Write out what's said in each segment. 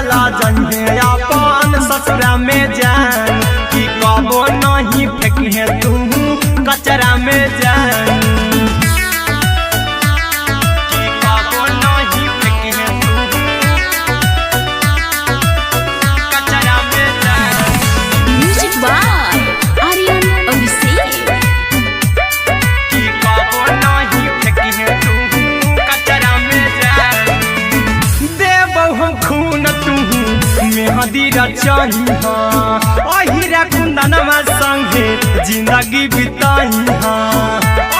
चला जन्हे अपन ससुरा में जान कि कबो नहीं फेंके तू कचरा में जान कि कबो नहीं फेंके तू कचरा में जान। Music by Aryan Abhishek. कि कबो नहीं फेंके तू कचरा में जान देबो हम खून तू मेहदी रचही अहिरा कुंदनमा संगे जिंदगी बिताई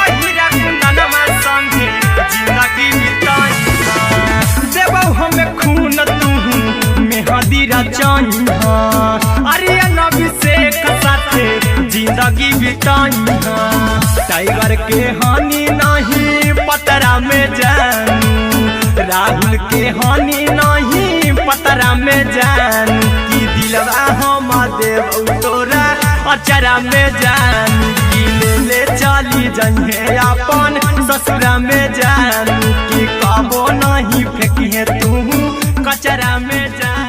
अहिरा कुंदनमा संगे जिंदगी बिताई देबो हम खून तू मेहदी रचही आर्यन अभिषेक साथे जिंदगी बिताई टाइगर के हानि नहीं पतरा में जानू राहुल के हानि नहीं पतरा में जान कि दिलवा हम देव तोरा अचरा में जान कि ले चली जन्हे अपन ससुरा में जान कि कबो नहीं फेंकिए तू कचरा में जान।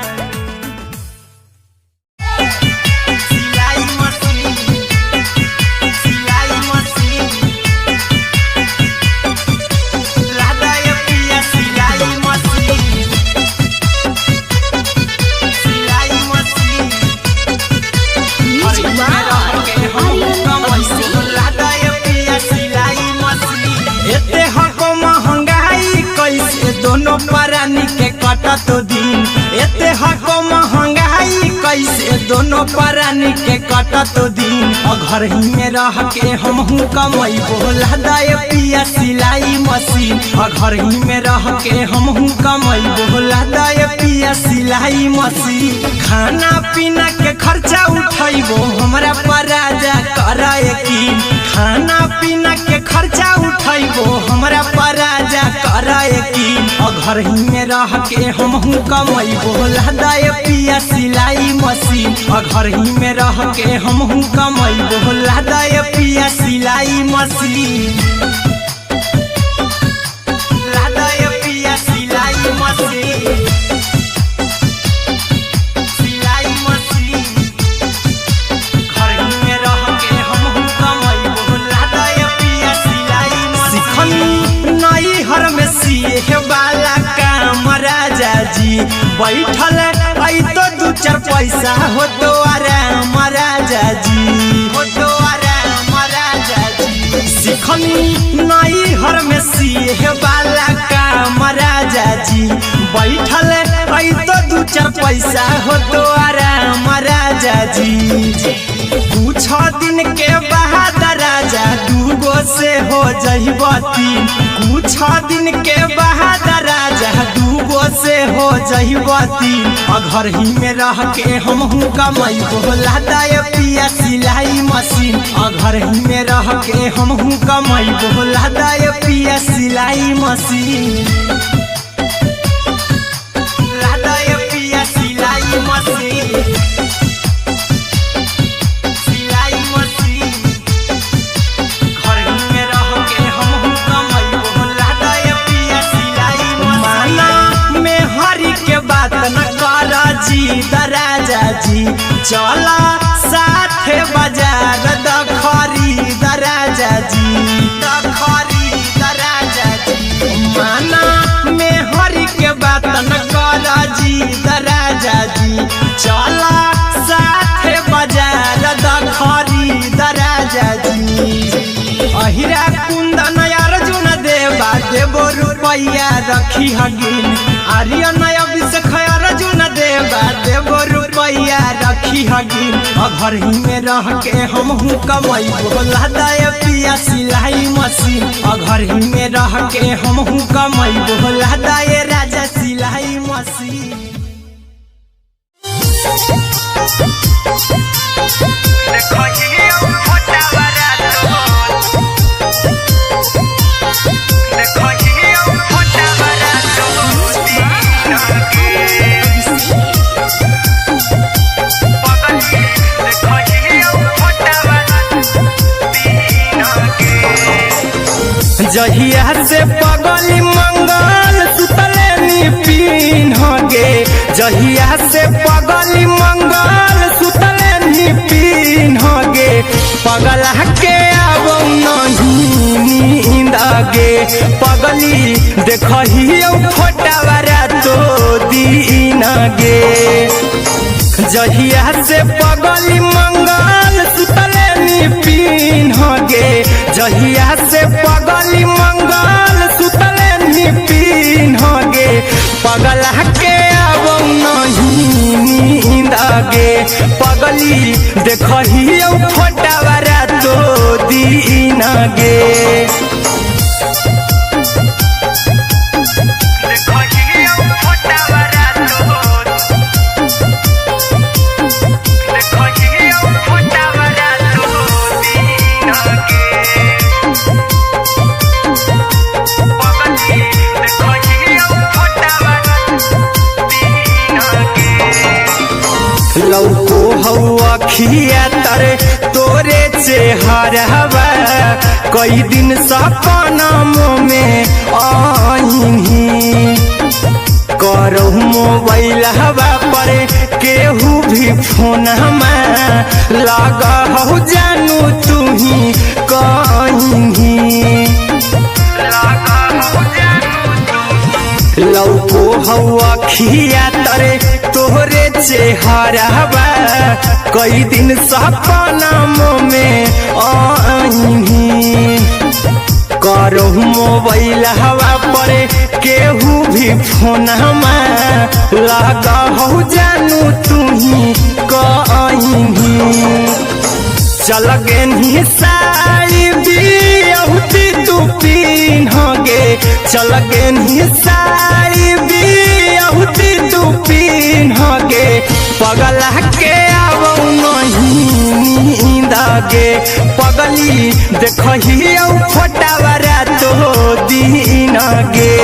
दोनों परानी के कटत दिन एते हको महंगाई कैसे दोनों परानी के कटत दिन घर ही में रह के हमहू कमाई बोला दाए पिया सिलाई मशीन घर ही में रह के हमहू कमाई बोला दाए पिया सिलाई मशीन खाना पीना के खर्चा उठाइबो हमरा पराजा कराए की खाना पीना के खर्चा उठाइबो हमरा पराजा कराए की घर ही में रह के हमहू कमाई बोला दाए पिया सिलाई मशीन घर ही में रह के हमहू कमाई बोला दाए पिया सिलाई मशीन लादाए पिया सिलाई मशीन सिलाई मशीन घर ही में रह के हमहू कमाई बोला दाए पिया सिलाई मशीन नई हर में सीहे वाला काम राजा जी बैठल आई तो दू चार पैसा हो तो आराम राजा जी हो तो आराम राजा जी सिखनी नई हर में सीहे वाला काम राजा जी बैठल आई तो दू चार पैसा हो तो आराम राजा जी कुछ दिन के बाद राजा दूगो से हो जहिबती कुछ दिन के बाद राजा दूगो से हो जहिबती घर ही में रह के हमहू कमाई बोला दाए पिया सिलाई मशीन घर ही में रह के हमहू कमाई बोला दाए पिया सिलाई मशीन लादाए पिया सिलाई मशीन राजा जी चला साथे बाजार खरीद राजा जी खरीद राजा जी माना में हरी के बात न कर जी राजा जी चला साथे बाजार खरीद राजा जी अहिरा कुंदन अर्जुन देवा देबो रुपया रखी हगिन आर्यन अभिषेक अर्जुन देवा देबो रुपया रखी हगिन घर ही में रह के हमहू कमाई बोला दाए पिया सिलाई मशीन घर ही में रह के हमहू कमाई बोला दाए राजा सिलाई मशीन। जहिया से पगली मंगल सुतले नी पीन गे जहिया से पगली मंगल सुतले नी पीन्ह गे पगला के आवो नहीं नींद गे पगली देखहियो फोटावारा तो दीन गे जहिया से पगली मंगल सुतले नी पीन्ह गे जहिया से पगली मंगल सुतले नी पीन्ह गे पगला के आवो नहीं नींद गे पगली देखहियो फोटावारा तो दीन गे लौको हवा खिया तरे तोरे चेहरवा कई दिन सपना में आईनी करहु मोबाइल हवा पर केहू भी फोन लगा हो जानू तुही कहीं लौको हवा खिया तरे तोहरे चेहरवा कई दिन सपना में आईनी करहु मोबाइल हवा पर केहू भी फोन लगा हो जानू तुही कहीं चल गे साड़ी बियहुती तू पीन्ह गे चल गे साड़ी बियहुती तू पीन्ह गे पगला के आवो नहीं नींद गे पगली देखहियो फोटावारा तो दीन गे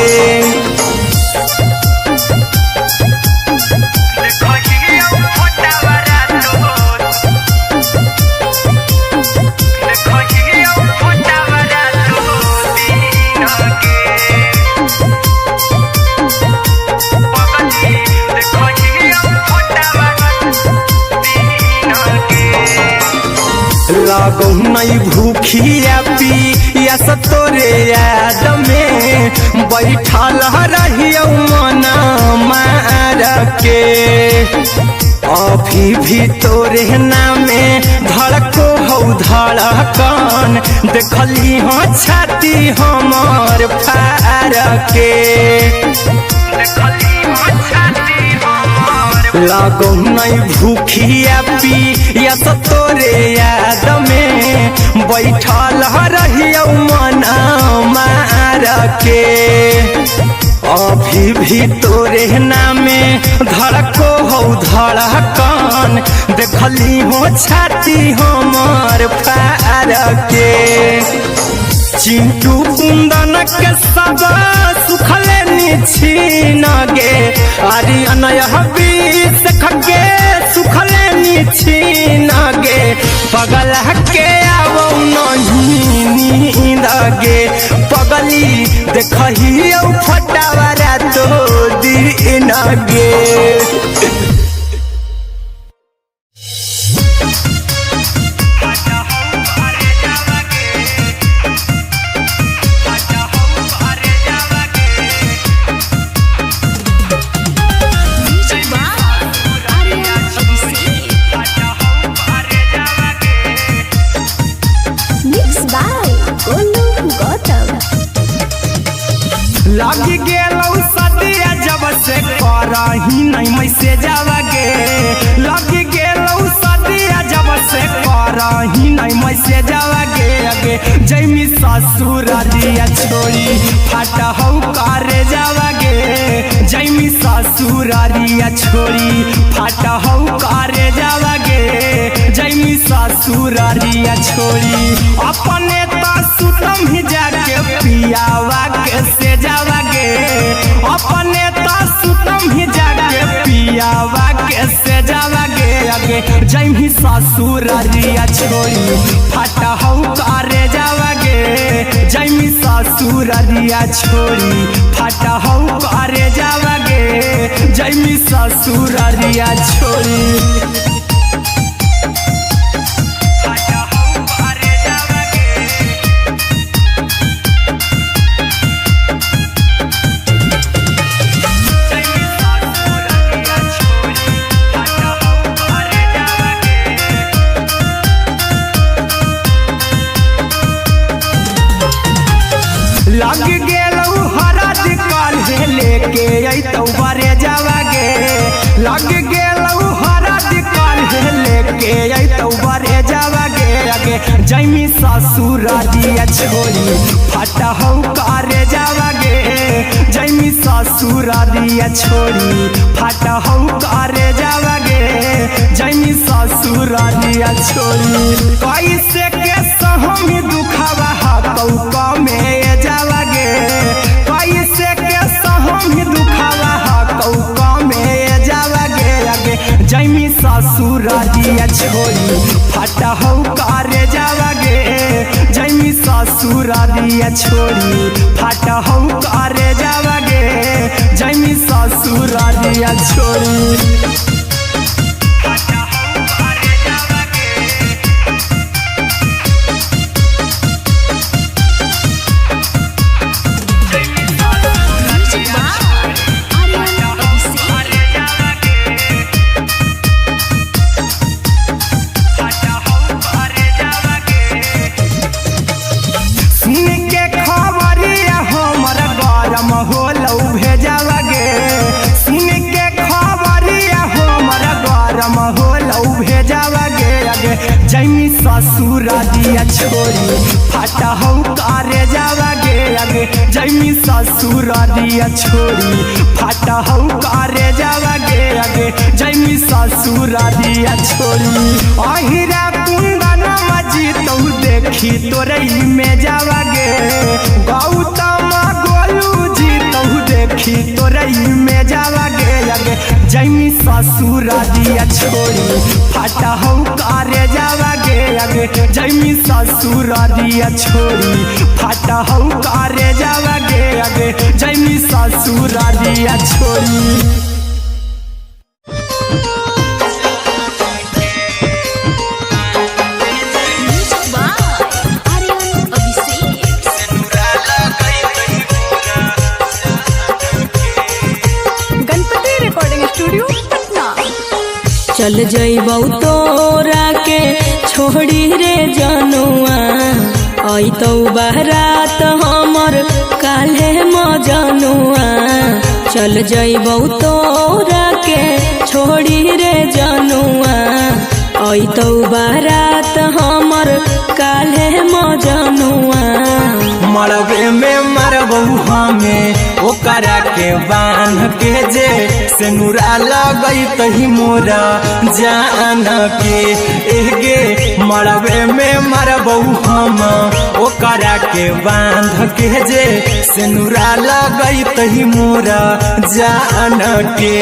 लागो नहीं भूखिया पिया तोरे याद में बैठल रहियो मना मार के अभी भी तोरे नामे धड़को हो धड़कन देखली हो छाती हमार फार के लागो नहीं भूखिया पिया तोरे याद में बैठल रहियो मना मार के अभी भी तोरे नामे धड़को हो धड़कन देखली हो छाती हमार फार के चिंटू कुंदन के सब सुखले छीन गे आर्यन बीस खगे सुखले छीन गे पगला के आवो नहीं नींद गे पगली देखहियो फोटावारा तो दीन गे लागी गेलौ सदिया जब से करही नहीं मैसेजवा गे लागी गेलौ सदिया जब से करही नहीं मैसेजवा गे अगे जैमी ससुरारिया छोड़ी फाटा हौ करे जावा गे जैमी ससुरारिया छोड़ी फाटा हौ करे जावा गे जैमी ससुरारिया छोड़ी अपने तो सुतम ही जाके पियावा के से जावा गे अपने तो सुतम ही जाके पियावा के से जावा गे अगे जैमी ससुरारिया छोड़ी फाटा हौ करे जावा गे जैमी ससुररिया छोड़ी फाटा हौ करे जावागे जैमी ससुररिया छोड़ी लग गेलौ हरद काल्हे लेके अइतौ बरे जावागे लग गेलौ हरद काल्हे लेके अइतौ बरे जावागे आगे जैमी ससुररिया छोड़ी फाटा हौ करे जावागे जैमी ससुररिया छोड़ी फाटा हौ करे जावागे जैमी ससुररिया छोड़ी कैसे के सहमी दुखावा हकौ कमे जावागे कैसे के सहमी दुखावा हकौ कमे जावागे आगे जैमी ससुररिया छोड़ी फाटा हौ करे जावागे जैमी ससुररिया छोड़ी फाटा हौ करे जावागे जैमी ससुररिया छोड़ी होलौ भेजावागे सुन के खबरिया हमर गरम होलौ भेजावागे आगे जैमी ससुररिया छोड़ी फाटा हौ करे जावागे आगे जैमी ससुररिया छोड़ी फाटा हौ करे जावागे आगे जैमी ससुररिया छोड़ी अहिरा कुंदन मजीतौ देखी तोरई में जावागे गौतम देखी तोरई में जावागे आगे जैमी ससुररिया छोड़ी फाटा हौ करे जावागे आगे जैमी ससुररिया छोड़ी फाटा हौ करे जावागे आगे जैमी ससुररिया छोड़ी चल जइबौ तोरा के छोड़ी रे जनुआ अइतौ बारात हमर काल्हे मजनुआ चल जइबौ तोरा के छोड़ी रे जनुआ अइतौ बारात हमर काल्हे मजनुआ मरबे में मरबौ हमें ओकरा के बांध के जे सेनुरा लगैतहि मोरा जान के एगे मरबे में मरबौ हम ओकरा के बांध के जे सेनुरा लगैतहि मोरा जान के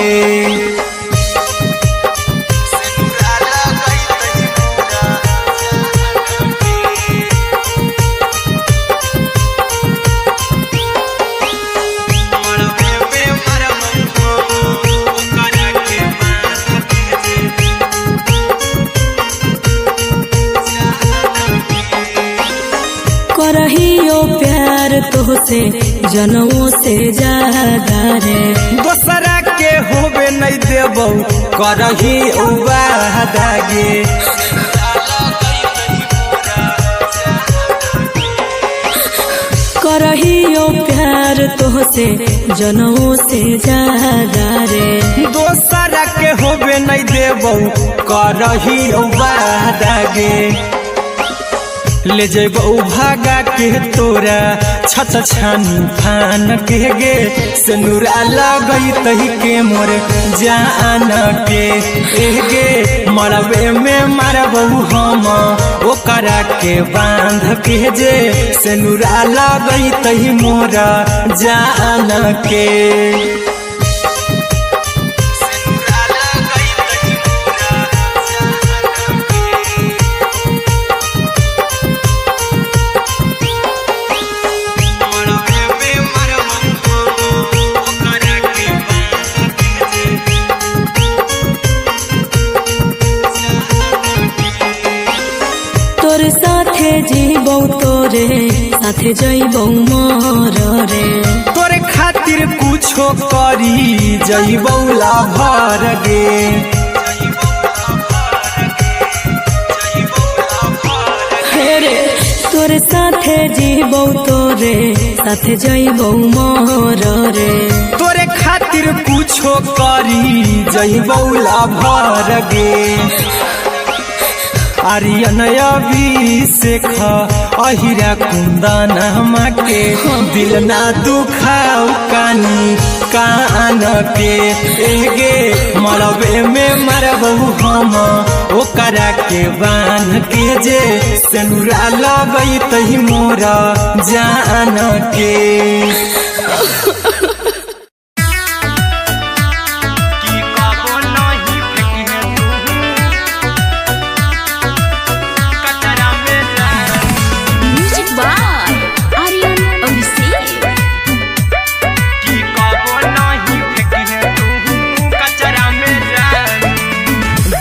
करहियो प्यार तोहसे जनमों से ज्यादा रे दोसरा के होबे नहीं देबौ करही वादागे करहियो प्यार तोहसे जनमों से ज्यादा रे दोसरा के होबे नहीं देबौ करही वादागे ले जेबौ भागा के तोरा छत छानी फान के गे सेनुरा लगैतहि के मोर जान के एगे मरबे में मरबौ हम ओकरा के बांध के जे सेनुरा लगैतहि मोरा जान के साथे जइबौ मोर रे। तोरे खातिर कुछो करी जइबौ लाभर गे। रे तोरे साथे जीबौ तोरे साथे जइबौ मोर रे। तोरे खातिर कुछो करी जइबौ लाभर गे। आर्यन अभिषेक अहिरा कुंदनमा के दिल ना दुखाऊ कानी कान के। एगे मरबे में मरबौ हम ओकरा के बान के जे सेनुरा लगई तही मोरा जान के।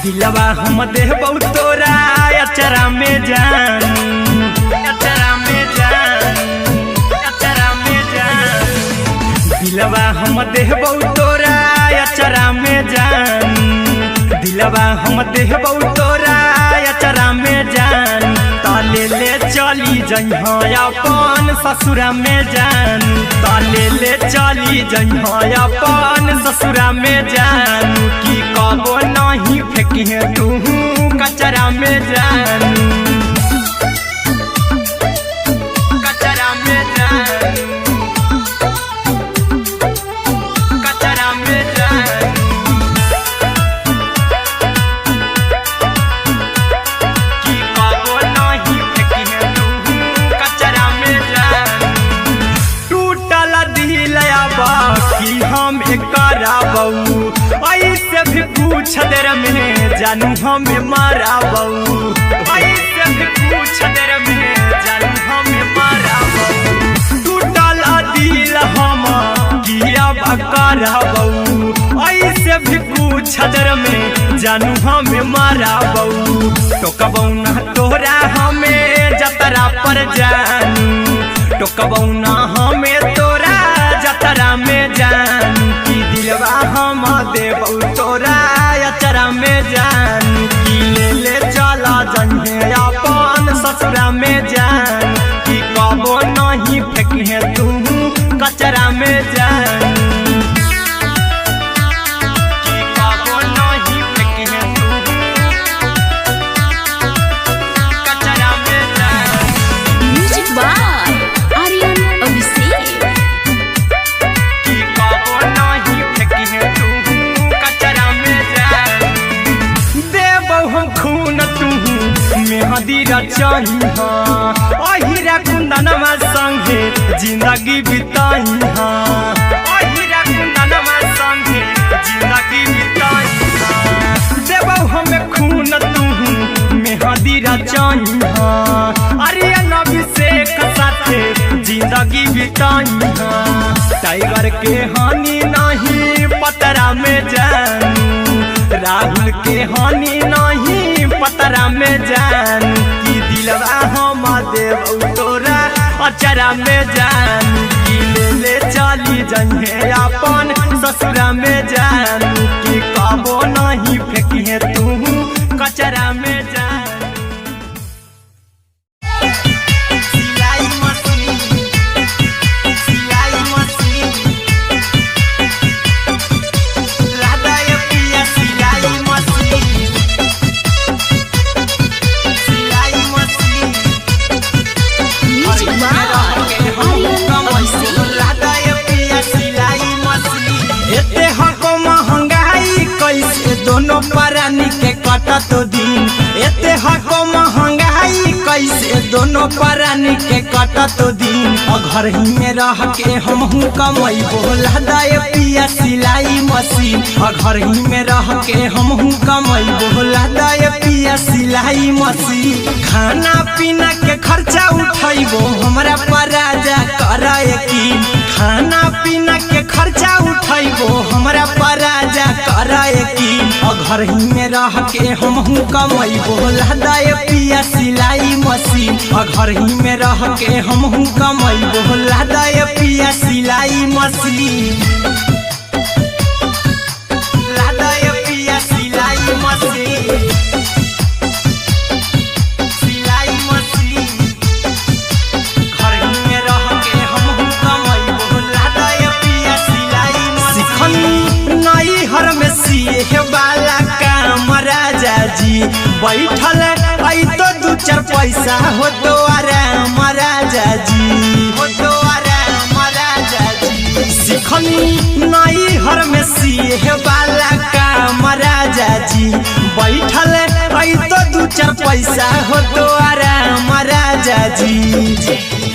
दिलवा हम देबौ तोरा अचरा में जान, अचरा में जान, अचरा में जान। दिलवा हम देबौ तोरा अचरा में जान। दिलवा हम देबौ तोरा अचरा में जान। ताले ले चली जइहा अपन ससुरा में जान। ताले ले चली जइहा अपन ससुरा में जान। की कबो नहीं फेंकिहे तू कचरा में जान, कचरा में जान, कचरा में जान। की कबो नहीं फेंकिहे तू कचरा में जान। टूटल दिल बाकी हम कराबौ ऐसे भी पूछ देर में जानू हमें माराबौ। ऐसे भी पूछ देर में जानू हमें माराबौ। टूटल दिल हम किया कराबौ ऐसे भी पूछ देर में जानू हमें माराबौ। टोकबौ ना तोरा हमें जतरा पर जानू। टोकबौ ना हमें तोरा जतरा में जान। की दिलवा हम देबौ तोरा अचरा में जान। की ले चला जइहे अपन ससुरा में जान। की कबो नहीं फेंकिहे तू कचरा में जान। की कबो नहीं फेंकिहे तू कचरा में जान। Music by Aryan Abhishek. की कबो नहीं फेंकिहे तू कचरा में जान। देबौ हम खून तू मेहदी रचइहा अहिरा कुंदनमा संगे जिंदगी बिताइहा। अहिरा कुंदनमा संगे जिंदगी बिताइहा। देबौ हम खून तू मेहदी रचइहा आर्यन अभिषेक साथे जिंदगी बिताइहा। टाइगर के हानि नहीं पतरा में जानू। राहुल के हानि नहीं पतरा में जान। की दिलवा हम देबौ तोरा अचरा में जान। की ले चली जइहे अपन ससुरा में जान। की कबो नहीं फेंकिहे तू कचरा में जान। सिलाई मशीन, सिलाई मशीन, राधा ये पिया सिलाई मशीन, सिलाई machine. Music by Aryan Abhishek. Radha ये पिया सिलाई मशीन। एते हको महंगाई कैसे दोनों परानी के कटत दिन। एते हको महंगाई कैसे दोनों परानी के कटत दिन। घर ही में रह के हमहू कमैबो राधा ये पिया सिलाई मशीन। घर ही में रह के हमहू कमैबो राधा ये पिया सिलाई मशीन। खाना पीना के खर्चा उठैबो हमरा पर राजा कर यकीन। खाना पीना के खर्चा उठैबो हमरा पर राजा करे की घर ही में रह के हमहू कमैबो लहदाय पिया सिलाई मशीन घर ही में रह के हमहू कमैबो लहदाय पिया सिलाई मशीन लहदाय पिया सिलाई मशीन सिलाई मशीन घर ही में रह के हमहू कमैबो लहदाय पिया सिलाई मशीन नई हर में सिए वाला काम राजा जी बैठल आई तो दू चार पैसा हो तो आराम राजा जी हो तो आराम राजा जी सिखनी नई हर में सिए वाला काम राजा जी बैठल आई तो दू चार पैसा हो तो आराम राजा जी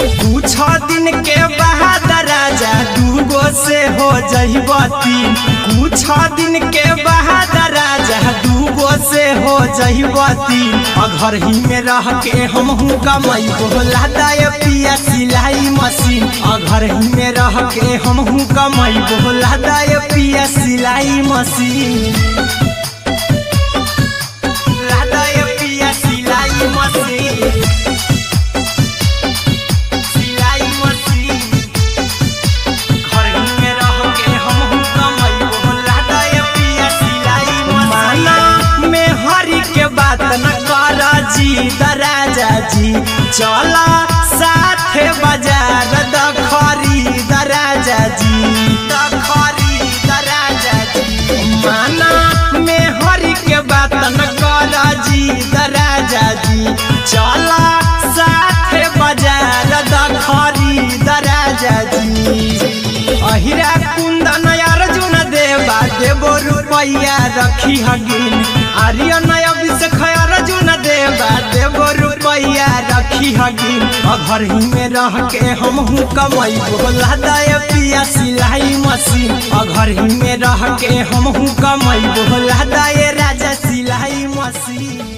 कुछ दिन के बाद राजा दूगो से हो जइब तीन कुछ दिन के बाद राजा दूगो से हो जइब तीन घर ही में रह के हमहू कमैबो लहदाय पिया सिलाई मशीन घर ही में रह के हमहू कमैबो लहदाय पिया सिलाई मशीन लहदाय पिया सिलाई मशीन बात न कर जी दराजा जी चला साथे बाजार द खरीद राजा जी द खरीद राजा जी माना में हरी के बात न कर जी दराजा जी चला साथे बाजार द खरीद राजा जी अहिरा कुंदन अर्जुन देवा देवो रुपया रखी हगिन आर्यन अभिषेक अर्जुन देवा देवो रुपया रखी हगिन घर ही में रह के हमहू कमैबो लहदाय पिया सिलाई मशीन घर ही में रह के हमहू कमैबो लहदाय राजा सिलाई मशीन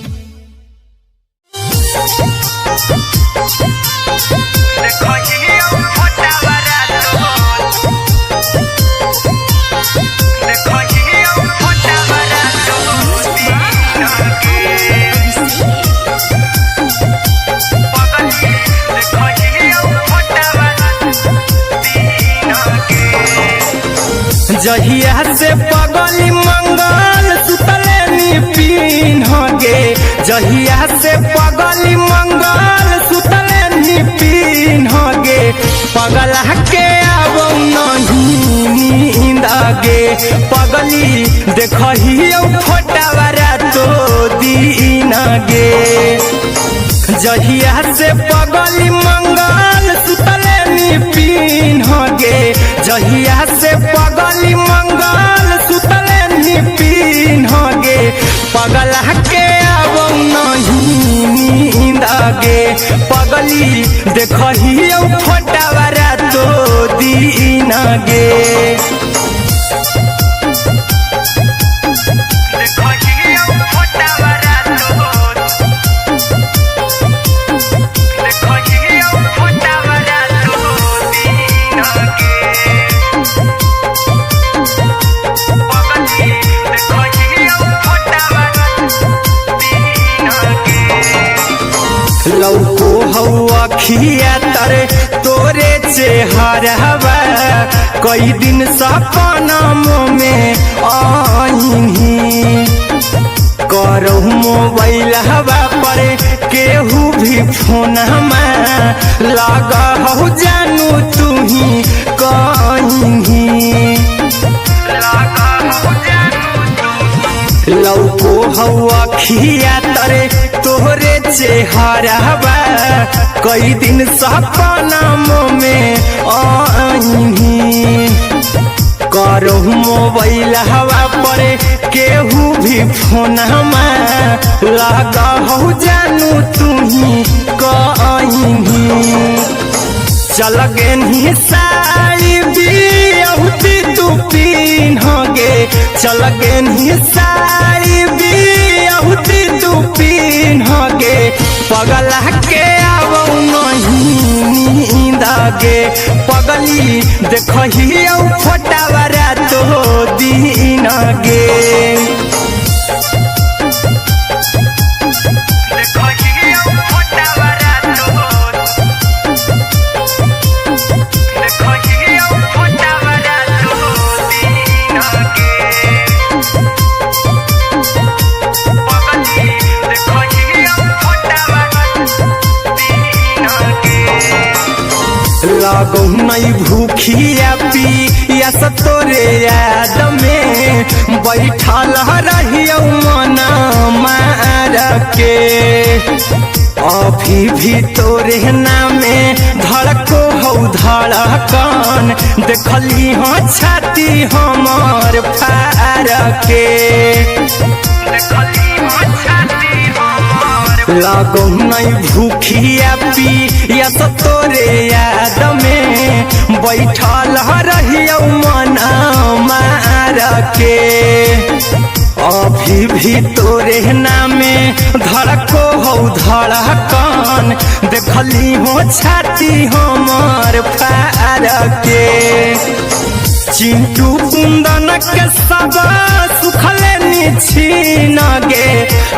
जहिया से पगली मंगल सुतले निपिन गे जहिया से पगली मंगल सुतले निपिन गे पगला के आबो नहीं नींद गे पगली देखहियो फोटावरा तो दीन गे जहिया से पगली मंगल सुतले निपिन गे जहिया से पगली मंगल सुतले निपिन गे पगला के आबो नहीं नींद गे पगली देखहियो फोटावरा तो दीन गे लौको हवा खिया तरे तोरे चेहरावा कई दिन सपना में आईनी करहु मोबाइल हवा पर केहू भी फोन में लगा हो जानू तू ही कहीं लौको हवा खिया तरे तोहरे चेहरावा कई दिन सपना में आईनी करहु मोबाइल हवा पर केहू भी फोन में लगा हो जानू तू ही कहीं चल गेनी साड़ी बियहुती तू पीन गे चल गेनी साड़ी बियहुती तू पीन गे पगला के आबो नहीं नींद गे पगली देखहियो फोटा लागो नहीं भूखिया पिया तोरे याद में बैठल रहियो मना मार के अभी भी तोरे नामे धड़को हो धड़कन देखली हो छाती हमार फार के लागो नहीं भूखिया पिया तोरे याद में बैठल रहियो मना मार के अभी भी तोरे नामे धड़को हो धड़कन देखली हो छाती हमार फार के चिंटू कुंदन के सब सुखले छीन गे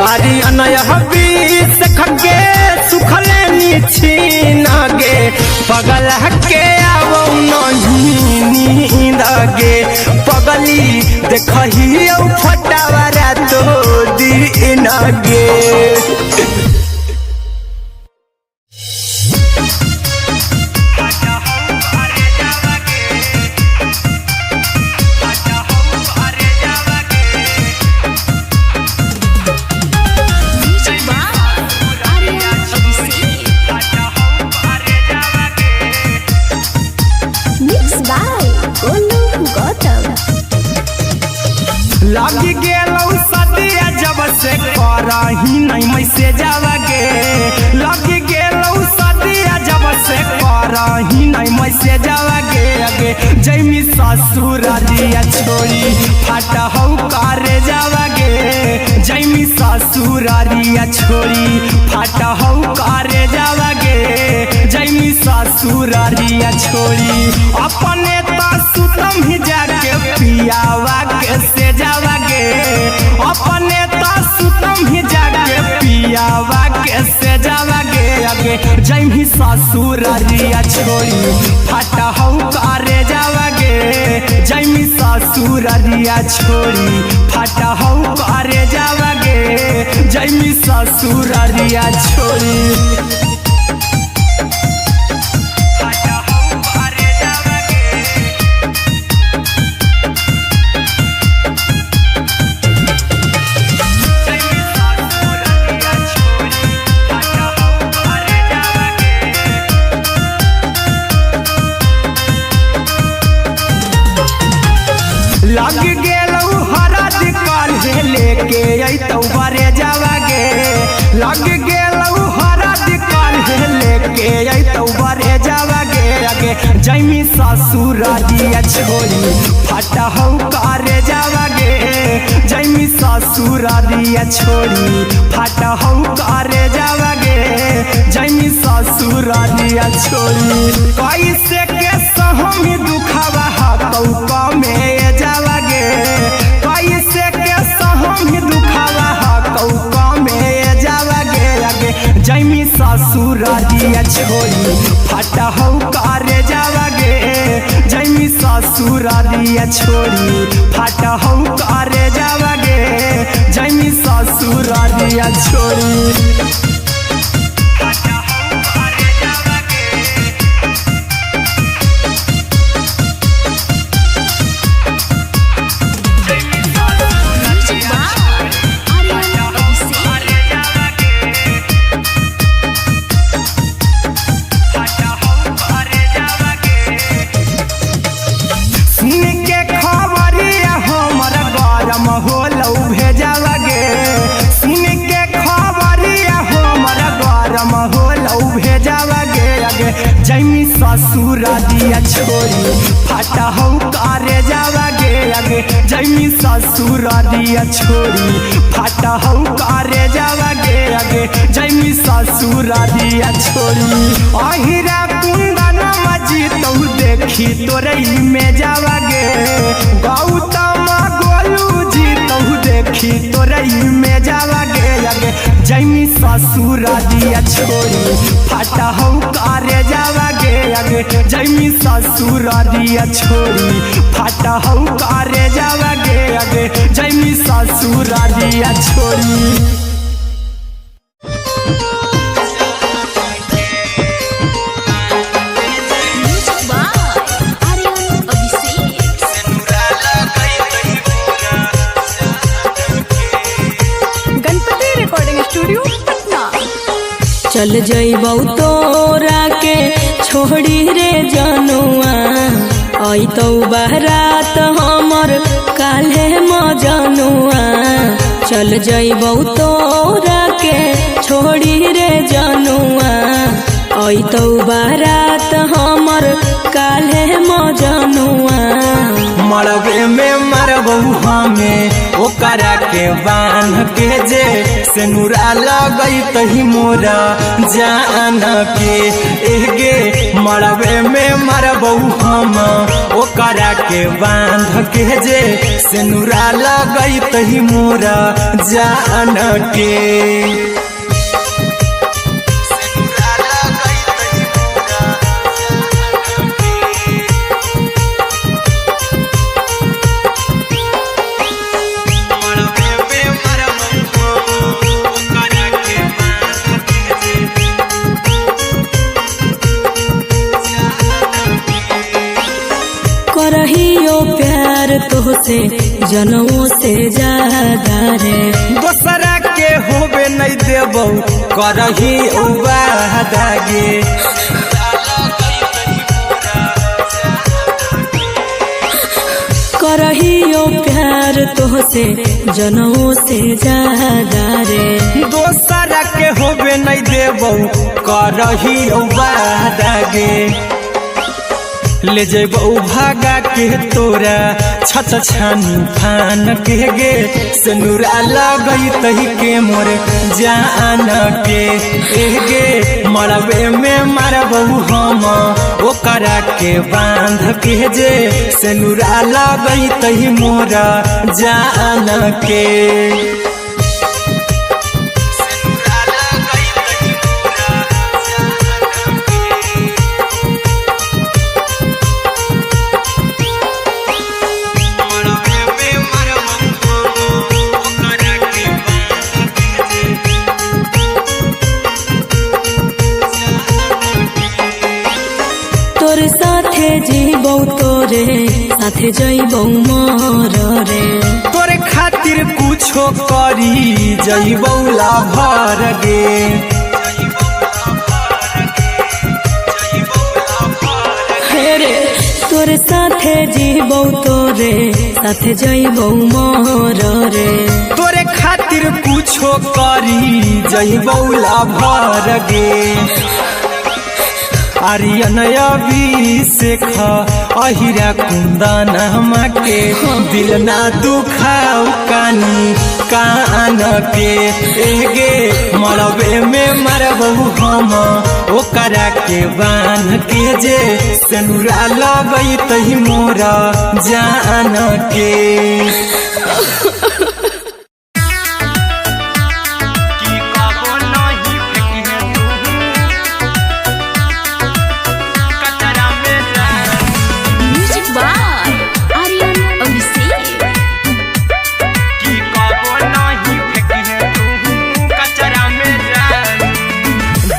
आर्यन हबीस खगे सुखले छीन गे पगल के आवो नहीं नींद गे पगली देखही फटावरा तो दिन गे लगी गेलौ सदिया जब से करही नहीं मैसे जावगे लगी गेलौ सदिया जब से करही नहीं मैसे जावगे अगे जैमी ससुरारिया छोड़ी फाटा हौ करे जावगे जैमी ससुरारिया छोड़ी फाटा हौ करे जावगे जैमी ससुरारिया छोड़ी अपने तो सुतम ही जाके पियावा के से जावगे अपने तो सुतम ही जाके पियावा के से जावगे अगे जैमी ससुरारिया छोड़ी फाटा हौ करे जावगे जैमी ससुरारिया छोड़ी फाटा हौ करे जावगे जैमी ससुरारिया छोड़ी लग गेलौ हरद काल्हे लेके अइतौ बरे जावगे लग गेलौ हरद काल्हे लेके अइतौ बरे जावगे अगे जैमी ससुरारिया छोड़ी फाटा हौ करे जावगे जैमी ससुरारिया छोड़ी फाटा हौ करे जावगे जैमी ससुरारिया छोड़ी कैसे के सहमी दुखावा हकौ में जावगे कैसे के सहमी दुखावा हकौ में जावगे अगे जैमी ससुरारिया छोड़ी फाटा हौ करे जावगे जैमी ससुरारिया छोड़ी फाटा हौ करे जावगे जैमी ससुरारिया छोड़ी होलौ भेजावगे सुन के खबरिया हमरा गरम होलौ भेजावगे अगे जैमी ससुरारिया छोड़ी फाटा हौ करे जावगे अगे जैमी ससुरारिया छोड़ी फाटा हौ करे जावगे अगे जैमी ससुरारिया छोड़ी अहिरा कुंदन मजीतौ देखी तोरई में जावगे गौतम गोलू जीतौ देखी तोरई में जावगे अगे जैमी ससुरारिया छोड़ी फाटा हौ करे जावगे अगे जैमी ससुरारिया छोड़ी फाटा हौ करे जावगे अगे जैमी ससुरारिया छोड़ी चल जइबौ तोरा के छोड़ी रे जनुआ आई तो बारात हमर काल्हे मजनुआ चल जइबौ तोरा के छोड़ी रे जनुआ आई तो बारात हमर काल्हे मजनुआ मरबे में मरबौ हमें ओकरा के बांध के जे सेनुरा लगई तही मोरा जान के एगे मरबे में मरबौ हम ओकरा के बांध के जे सेनुरा लगई तही मोरा जान के करहियो प्यार तोहसे जनमों से ज्यादा रे दोसरा के होबे नहीं देबौ करही वादा गे करहियो प्यार तोहसे जनमों से ज्यादा रे दोसरा के होबे नहीं देबौ करही वादा गे ले जेबौ भागा के तोरा छत छानी फान के गे सेनुरा लगई तही के मोर जान के एगे मरबे में मरबौ हम ओकरा के बांध के जे सेनुरा लगई तही मोरा जान के तोरे साथे जीबौ तोरे साथे जइबौ मर रे तोरे खातिर कुछो करी जइबौ लाभर गे रे तोरे साथे जीबौ तोरे साथे जइबौ मर रे तोरे खातिर कुछो करी जइबौ लाभर गे आर्यन अभिषेक अहिरा कुंदन के दिल ना दुखाऊ कानी कान के एगे मरबे में मरबौ हम ओकरा के बांध के जे सेनुरा लगई तही मोरा जान के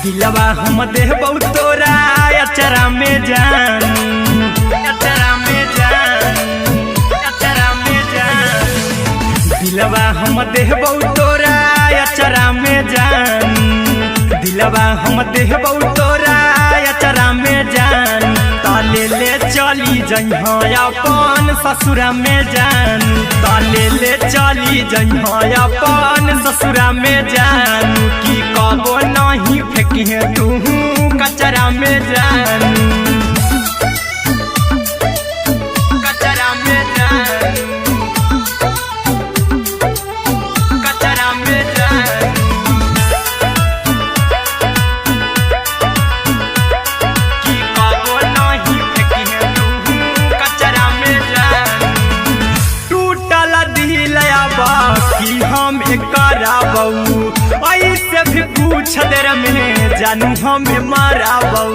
दिलवा हम देबौ तोरा अचरा में जान अचरा में जान अचरा में जान दिलवा हम देबौ तोरा अचरा में जान दिलवा हम देबौ तोरा अचरा में जान ताले ले चली जइहो अपन ससुरा में जान ताले ले चली जइहो अपन ससुरा में जान की कबो नहीं फेंकिहे तू कचरा में जान कचरा में जान कचरा में जान की कबो नहीं फेंकिहे तू कचरा में जान टूटल दिल बाकी हम कराबौ ऐसे भी पूछ देर में जानू हमें माराबौ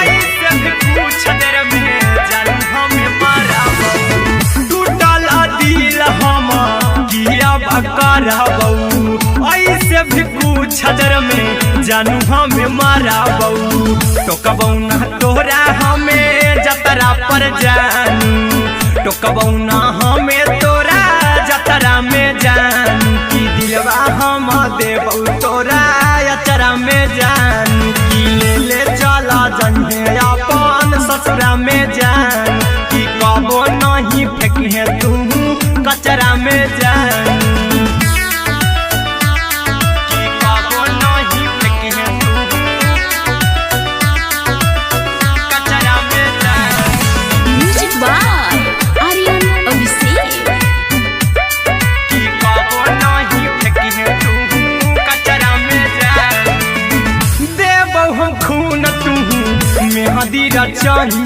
ऐसे भी पूछ देर में जानू हमें माराबौ टूटल दिल हम किया कराबौ ऐसे भी पूछ देर में जानू हमें माराबौ टोकबौ ना तोरा हमें जतरा पर जानू टोकबौ ना हमें तोरा जतरा में जान की दिलवा हम देबौ तोरा अचरा में जान में जान कि कबो नहीं फेंके तू कचरा में जान कि कबो नहीं फेंके तू कचरा में जान। Music by Aryan Abhishek. कि कबो नहीं फेंके तू कचरा में जान। देबो हम खून तू मेहदी रचही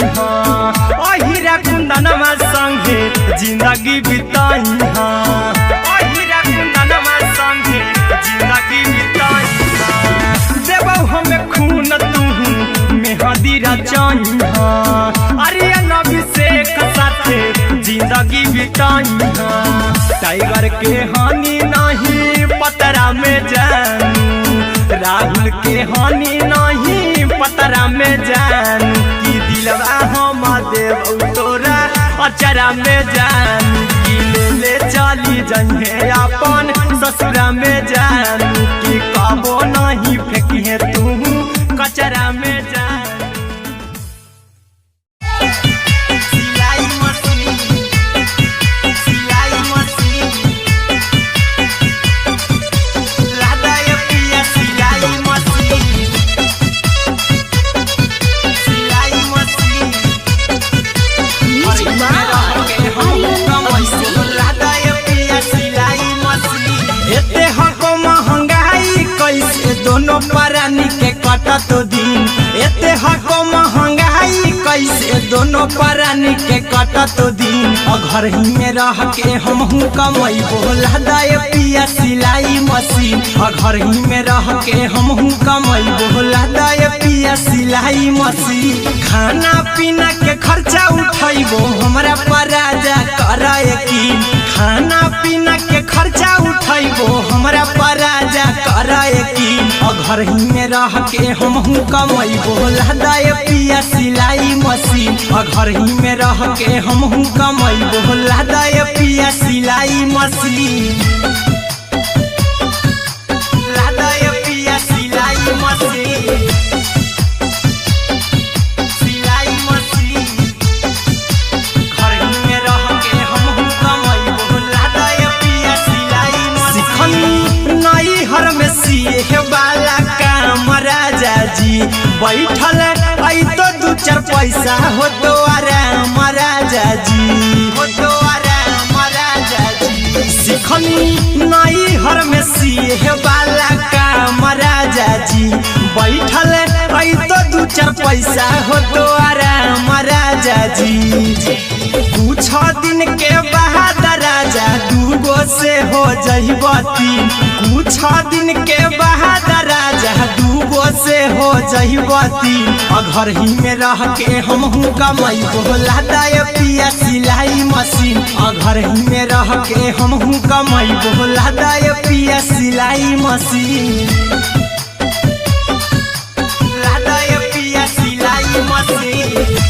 अहिरा कुंदनमा संगे जिंदगी बिताई अहिरा कुंदनमा संगे जिंदगी बिताई देबो हमें खून तू मेहदी रचही आर्यन अभिषेक साथे जिंदगी बिताई टाइगर के हानि नहीं पतरा में जानू राहुल के हानि नहीं पतरा में जानू कि दिलवा हम देव तोरा अचरा में जानू कि ले चली जहे अपन ससुरा में जानू कि कबो नहीं फेंकिए तू कचरा में जानू। सिलाई मशीन दोनों परानी के कटत दिन एते हको महंगाई कैसे दोनों परानी के कटत दिन घर ही में रह के हमहू कमाई बोला दाए पिया सिलाई मशीन घर ही में रह के हमहू कमाई बोला दाए पिया सिलाई मशीन खाना पीना के खर्चा उठाइबो हमरा पराजा कराए की खाना पीना के खर्चा उठाइबो हमरा पराजा कराए की घर ही में रह के हमहू कमाई बोला दाए पिया सिलाई मशीन घर ही में रह के हमहू कमाई बोला दाए पिया सिलाई मशीन लादाए पिया सिलाई मशीन सिलाई मशीन घर ही में रह के हमहू कमाई बोला दाए पिया सिलाई मशीन नई हर में सीहे वाला काम राजा जी बैठल आई तो दू चार पैसा हो तो आराम राजा जी हो तो आराम राजा जी सिखनी नई हर में सीहे वाला काम राजा जी बैठल आई तो दू चार पैसा हो तो आराम राजा जी कुछ दिन के बाद राजा दूगो से हो जहिबती कुछ दिन के बाद राजा दूगो से हो जहिबती घर ही में रह के हमहू कमाई बोला दाए पिया सिलाई मशीन घर ही में रह के हमहू कमाई बोला दाए पिया सिलाई मशीन लादाए पिया सिलाई मशीन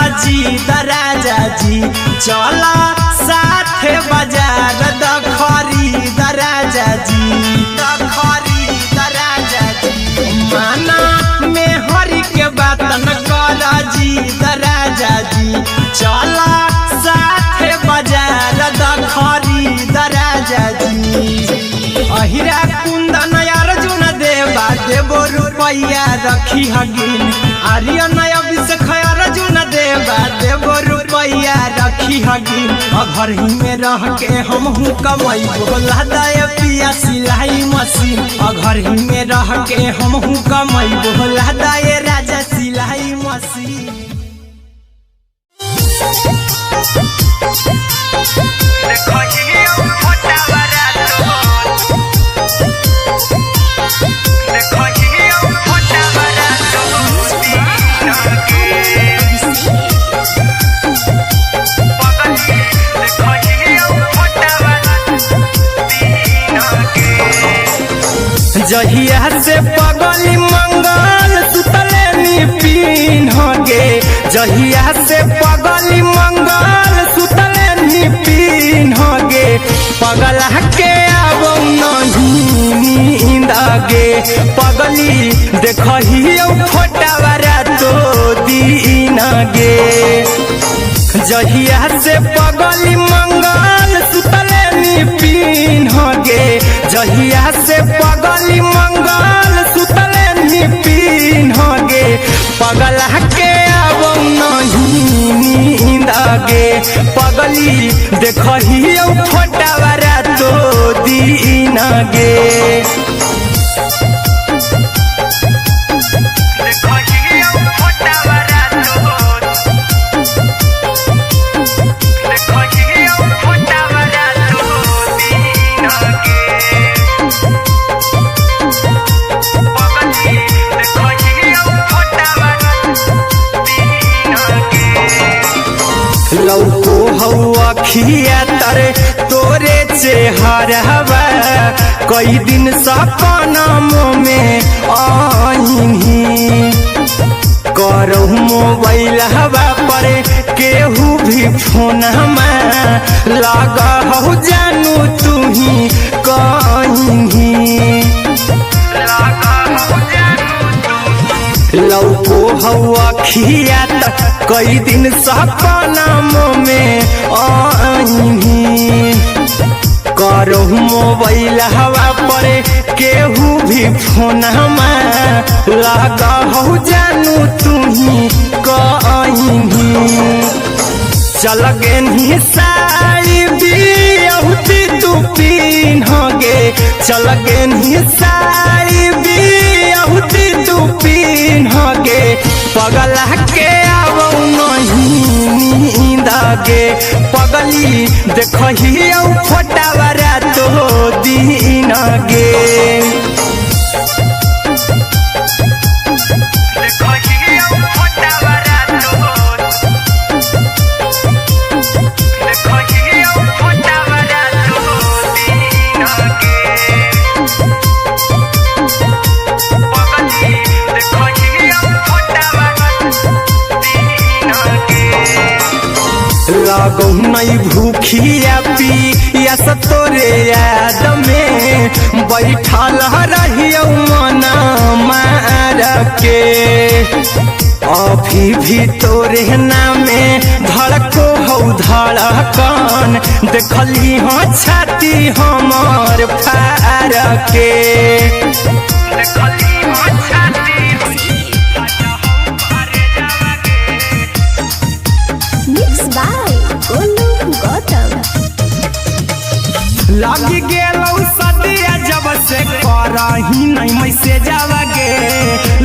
राजा जी चला साथे बाजार खरीद राजा जी खरीद राजा जी माना में हरी के बात न कर जी राजा जी चला साथे बाजार खरीद राजा जी अहिरा कुंदन अर्जुन देवा देबो रुपया रखी हगिन आर्यन अभिषेक अर्जुन देवा देबो रुपया रखी हगिन घर ही में रह के हमहू कमाई बोला दाए पिया सिलाई मशीन घर ही में रह के हमहू कमाई बोला दाए राजा सिलाई मशीन जहिया से पगली मंगल सुतले पिन्ह गे जहिया से पगली मंगल सुत पिन्हगे पगला के आवो नहीं नींद गे पगली देखहियो फोटावारा तो दीन गे जहिया से पगली मंगल सुतले नी पिन्हगे जहिया से पगली मंगल सुतले नी पिन्हगे पगला के आवो नहीं नींद गे पगली देखहियो फोटावारा तो दीन गे लौको हवा खिया तरे तोरे चेहरवा कई दिन सपना में आईनी करहु मोबाइल हवा पर केहू भी फोन में लगा हो जानू तू ही कहीं लौको हवा खिया कई दिन सपना में आईनी करहु मोबाइल हवा पर केहू भी फोन में लगा हो जानू तू ही कहीं चल गे साड़ी बिहुती तू पिन्हगे चल गे साड़ी बिहुती तू पिन्हगे पगला के आवो नहीं नींद गे पगली देखहियो फोटावारा तो दीन गे लागो नहीं भूखिया पिया तोरे याद में बैठल रहियो मना मार के अभी भी तोरे नामे धड़को हो धड़कन देखली हाँ छाती हमार फार के लगी गेलौ सदिया जब से करही नहीं मैसे जावगे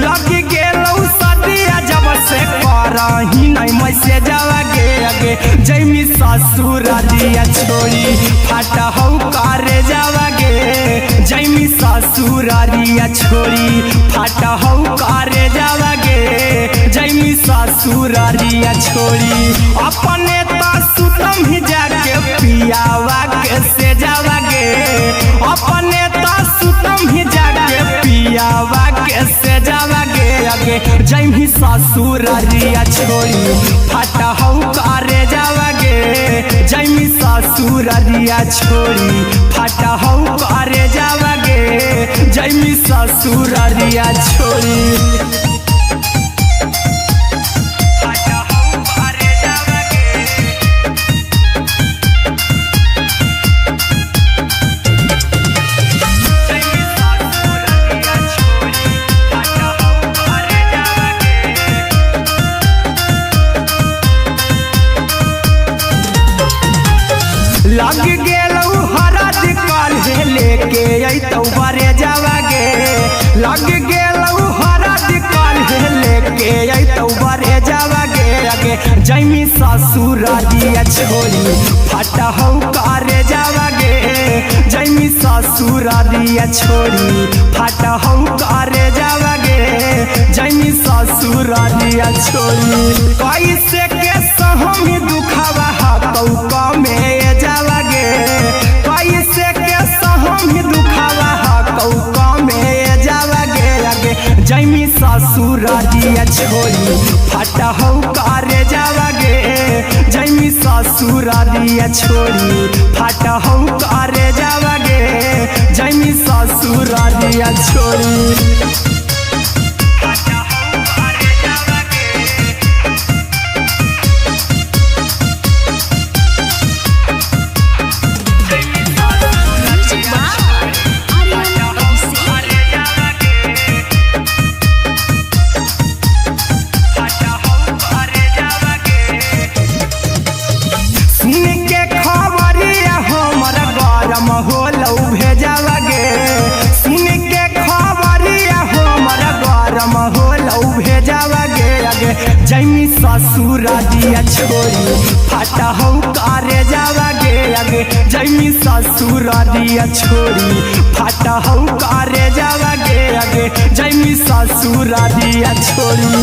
लगी गेलौ सदिया जब से करही नहीं मैसे जावगे अगे जैमी ससुर दिया छोड़ी फाटा हो करे जावगे जैमी ससुर दिया छोड़ी फाटा हो करे जावगे जैमी ससुर दिया छोड़ी अपने तो सुतम ही जाके पियावा के से जावगे अपने तो सुतम ही जाके पियावा के से जावगे अगे जैमी ससुर रिया छोड़ी फाटा हो करे जावगे जैमी ससुर रिया छोड़ी फाटा हो करे जावगे जैमी ससुर रिया छोड़ी लग गेलौ हरद काल्हे लेके अइतौ बरे जावगे लग गेलौ हरद काल्हे लेके अइतौ बरे जावगे अगे जैमी ससुर दिया छोड़ी फाटा हो करे जावगे जैमी ससुर दिया छोड़ी फाटा हो करे जावगे जैमी ससुर दिया छोड़ी कैसे के सहमी दुखावा हाथौ कमे जावगे कैसे के सहमी दुखावा हाथौ कमे जावगे अगे जैमी ससुर दिया छोड़ी फाटा हो करे जावगे जैमी ससुरारिया छोड़ी फाटा हम करे जावागे जैमी ससुरारिया छोड़ी जैमी ससुरारिया छोड़ी फाटा हम करे जावागे आगे जैमी ससुरारिया छोड़ी फाटा हम करे जावागे आगे जैमी ससुरारिया छोड़ी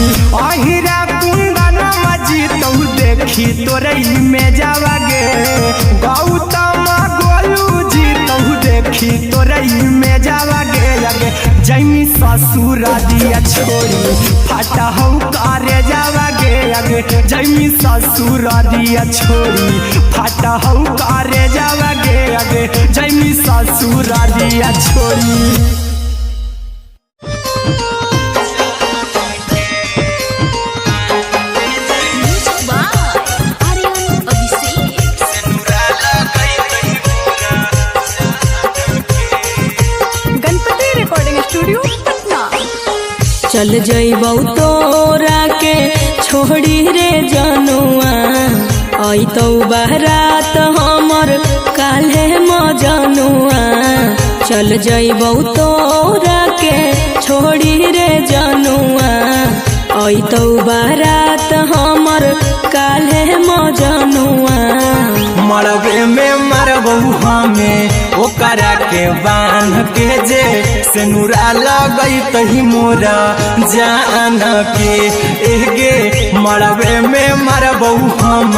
अहिरा कुंदन मजी तो देखी तोरई में जावागे गौतम गोलू जी तो देखी तोरई में जावागे आगे जैमी ससुरारिया छोड़ी फाटा हम करे जावागे आगे जैमी ससुरारिया छोड़ी फाटा हम करे जावागे आगे जैमी ससुरारिया छोड़ी चल जइबौ तोरा के छोड़ी रे जनुआ आई तो बारात हमर काल्हे मजनुआ चल जइबौ तोरा के छोड़ी रे जनुआ आई तो बारात हमर काल्हे मजनुआ मरबे में मरबू हमें ओकरा के बांध के जे सेनुरा लगई तही मोरा जान के एगे मरबे में मरबू हम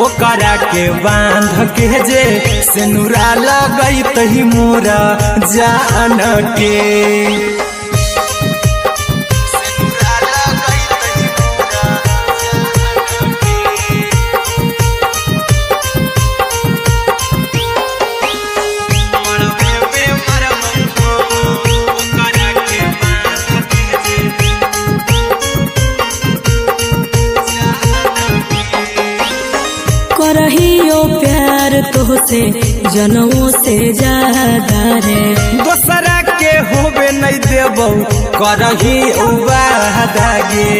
ओकरा के बांध के जे सेनुरा लगई तही मोरा जान के करहियो प्यार तोहसे जनमों से ज्यादा रे दोसरा के होबे नहीं देबौ करही उबादागे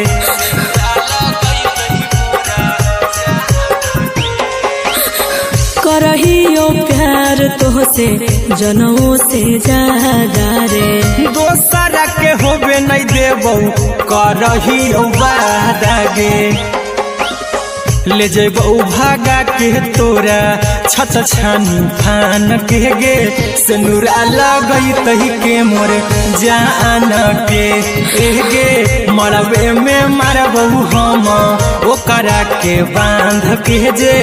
करहियो प्यार तोहसे जनमों से ज्यादा रे दोसरा के होबे नहीं देबौ करही उबादागे ले जेबौ भागा के तोरा छछ छानी फान के गे सेनुरा लगई तही के मोरे जान के एगे मरबे में मरबौ हम ओकरा के बांध के जे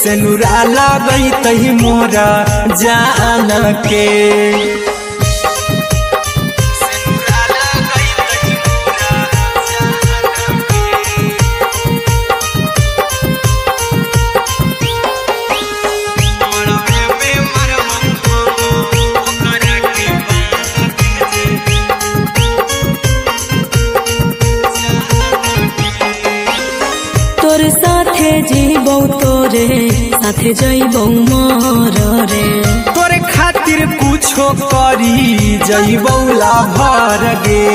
सेनुरा लगई तही मोरा जान के तोर साथे जीबौ तोरे साथे जइबौ मोर रे तोरे खातिर कुछो करी जइबौ लाभर गे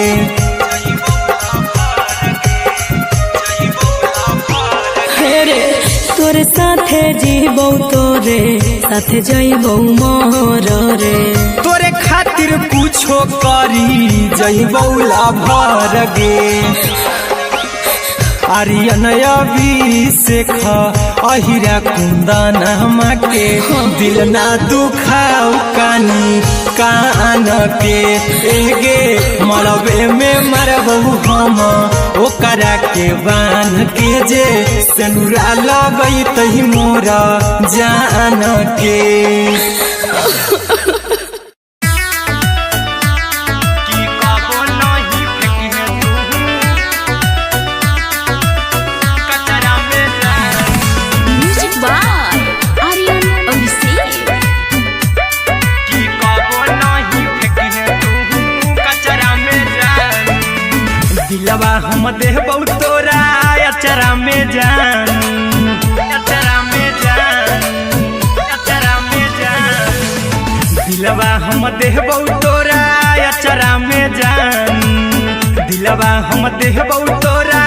रे तोर साथे जीबौ तोरे साथे जइबौ मोर रे तोरे खातिर कुछो करी जइबौ लाभर गे आर्यन अभिषेक अहिरा कुंदन के दिल ना दुखाऊ कानी कान के एगे मरबे में मरबू हम ओकरा के बांध के जे सेनुरा लगई तही मोरा जान के Music by दिलवा हम देबौ तोरा अचरा में जान, अचरा में जान, अचरा में जान। दिलवा हम देबौ तोरा अचरा में जान, दिलवा हम देबौ तोरा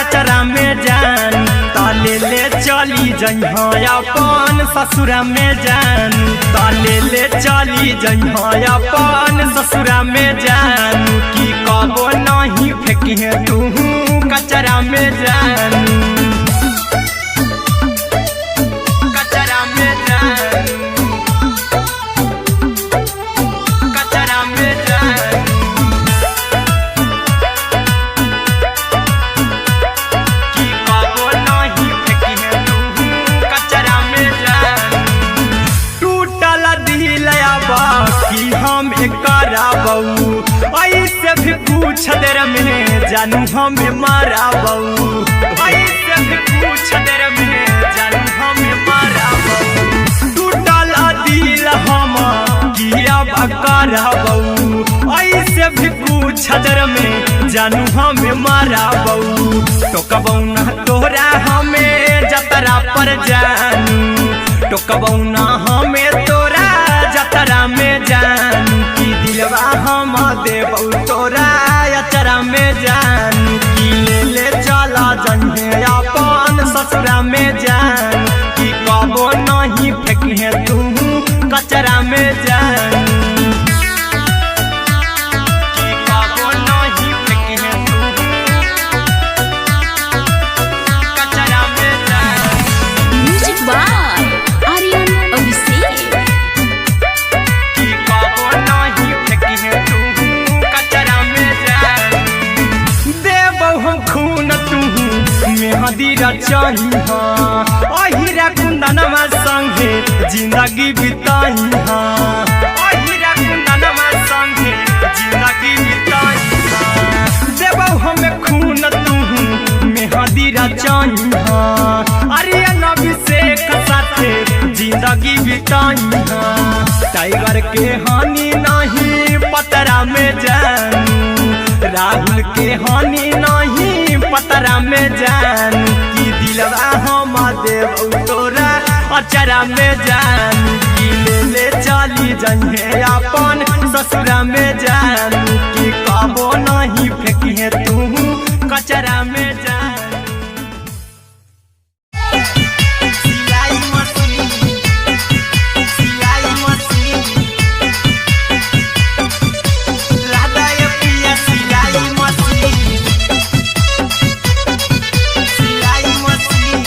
अचरा में जान। ताले ले चली जइहा अपन ससुरा में जान, ताले ले चली जइहा अपन ससुरा में जान। की कबो नहीं फेंकिहे तू कचरा में जान, कचरा में जान, कचरा में जान। की कबो नहीं फेंकिहे तू कचरा में जान। टूटल दिल बाकी हम कराबऊ, ऐसे भी पूछ देर में जानू हमें माराबऊ, ऐसे भी पूछ देर में जानू हमें माराबऊ। टूटल दिल हम किया कराबऊ, ऐसे भी पूछ देर में जानू हमें माराबऊ। टोकबऊ ना तोरा हमें जतरा पर जानू, टोकबऊ ना हमें तोरा जतरा में जानू। की दिलवा हम देबौ तोरा अचरा में जानू। की ले ले चला जइहे अपन ससुरा में जान, की कबो नहीं फेंकिहे तू कचरा में जानू। की कबो नहीं फेंकिहे तू कचरा में जानू। Music by Aryan Abhishek. की कबो नहीं फेंकिहे तू कचरा में जान। देबौ हम खून तू मेहदी रचहिहा, अहिरा कुंदनमा संगे जिंदगी बिताइहा, अहिरा कुंदनमा संगे जिंदगी बिताइहा। देबौ हमें खून तू मेहदी रचहिहा, आर्यन अभिषेक साथे जिंदगी बिताइहा। टाइगर के हानि नहीं पतरा में जानू, राहुल के हानि नहीं पतरा में जानू। की दिलवा हम देबौ तोरा अचरा में जानू। की ले ले चली जइहे अपन ससुरा में जानू। की कबो नहीं फेंकिहे तू कचरा में जानू। सिलाई मशीन, सिलाई मशीन, लादा ये पिया सिलाई मशीन, सिलाई machine.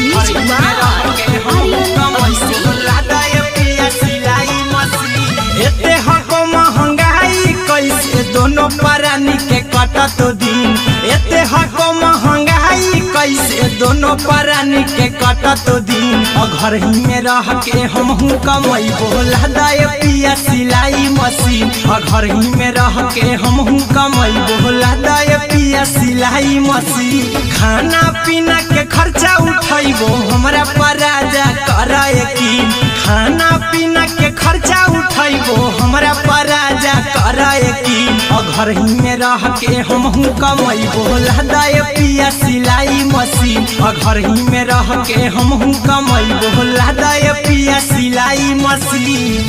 Music by Aryan Abhishek. लादा ये पिया सिलाई मशीन। एते हको महंगाई कैसे दोनों परानी के कटत दिन, एते हको महंगाई कैसे दोनों परानी के कटत दिन। और घर ही में रह के हमहू कमैबो लादा ये पिया सिलाई मशीन, और घर ही में रह के हमहू कमैबो लादा ये पिया सिलाई मशीन। खाना पीना के खर्चा उठैबो हमरा पर राजा कर यकीन, खाना पीना के खर्चा उठैबो हमरा पर राजा कर यकीन। और घर ही में रह के हमहू कमैबो लादा ये पिया सिलाई मशीन, और घर ही में रह के हमहू कमैबो लादा ये पिया सिलाई मशीन,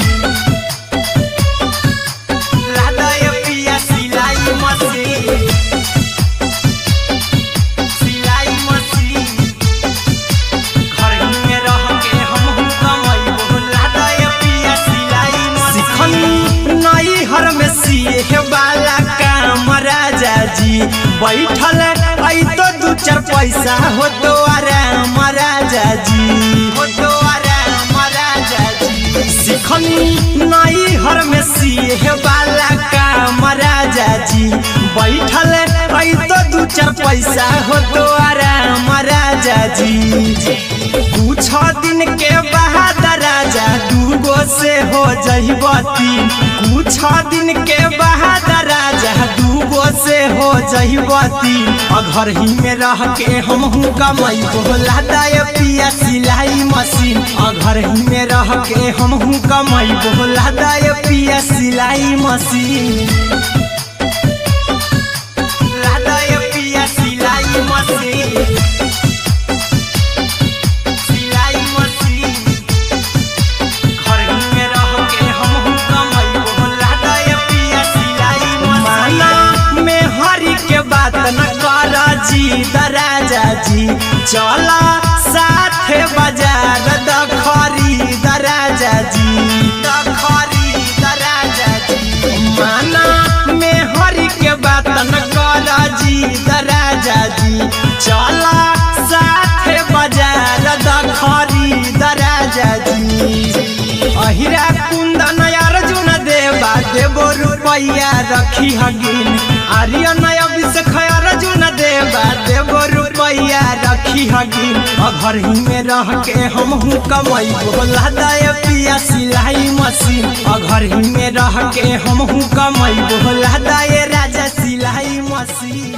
लादा ये पिया सिलाई मशीन, सिलाई मशीन। घर ही में रह के हमहू कमैबो लादा ये पिया सिलाई मशीन। सिखनी नई हर में सिए वाला काम राजा जी, बैठल आई तो दू चार पैसा हो तो आराम राजा जी, हो तो आराम राजा जी। सिखनी नई हर में सिए वाला काम राजा जी, बैठल आई तो दू चार पैसा हो तो आराम राजा जी। कुछ दिन के बाद राजा दूगो से हो जहिबती, कुछ दिन के बाद राजा दूगो से हो जहिबती। और घर ही में रह के हमहू कमैबो लादा ये पिया सिलाई मशीन, और घर ही में रह के हमहू कमैबो लादा ये पिया सिलाई मशीन, चला साथे बाजार द खरीद राजा जी द खरीद राजा जी माना में हरि के बात न कर जी द राजा जी चला साथे बाजार द खरीद राजा जी अहिरा कुंदन अर्जुन देवा देवो रुपैया रखी हगिन आर्यन अभिषेक अर्जुन देवा देवो रुपैया रखी हगिन घर ही में रह के हमहू कमाई बोला दाय पिया सिलाई मशीन घर ही में रह के हमहू कमाई बोला दाय राजा सिलाई मशीन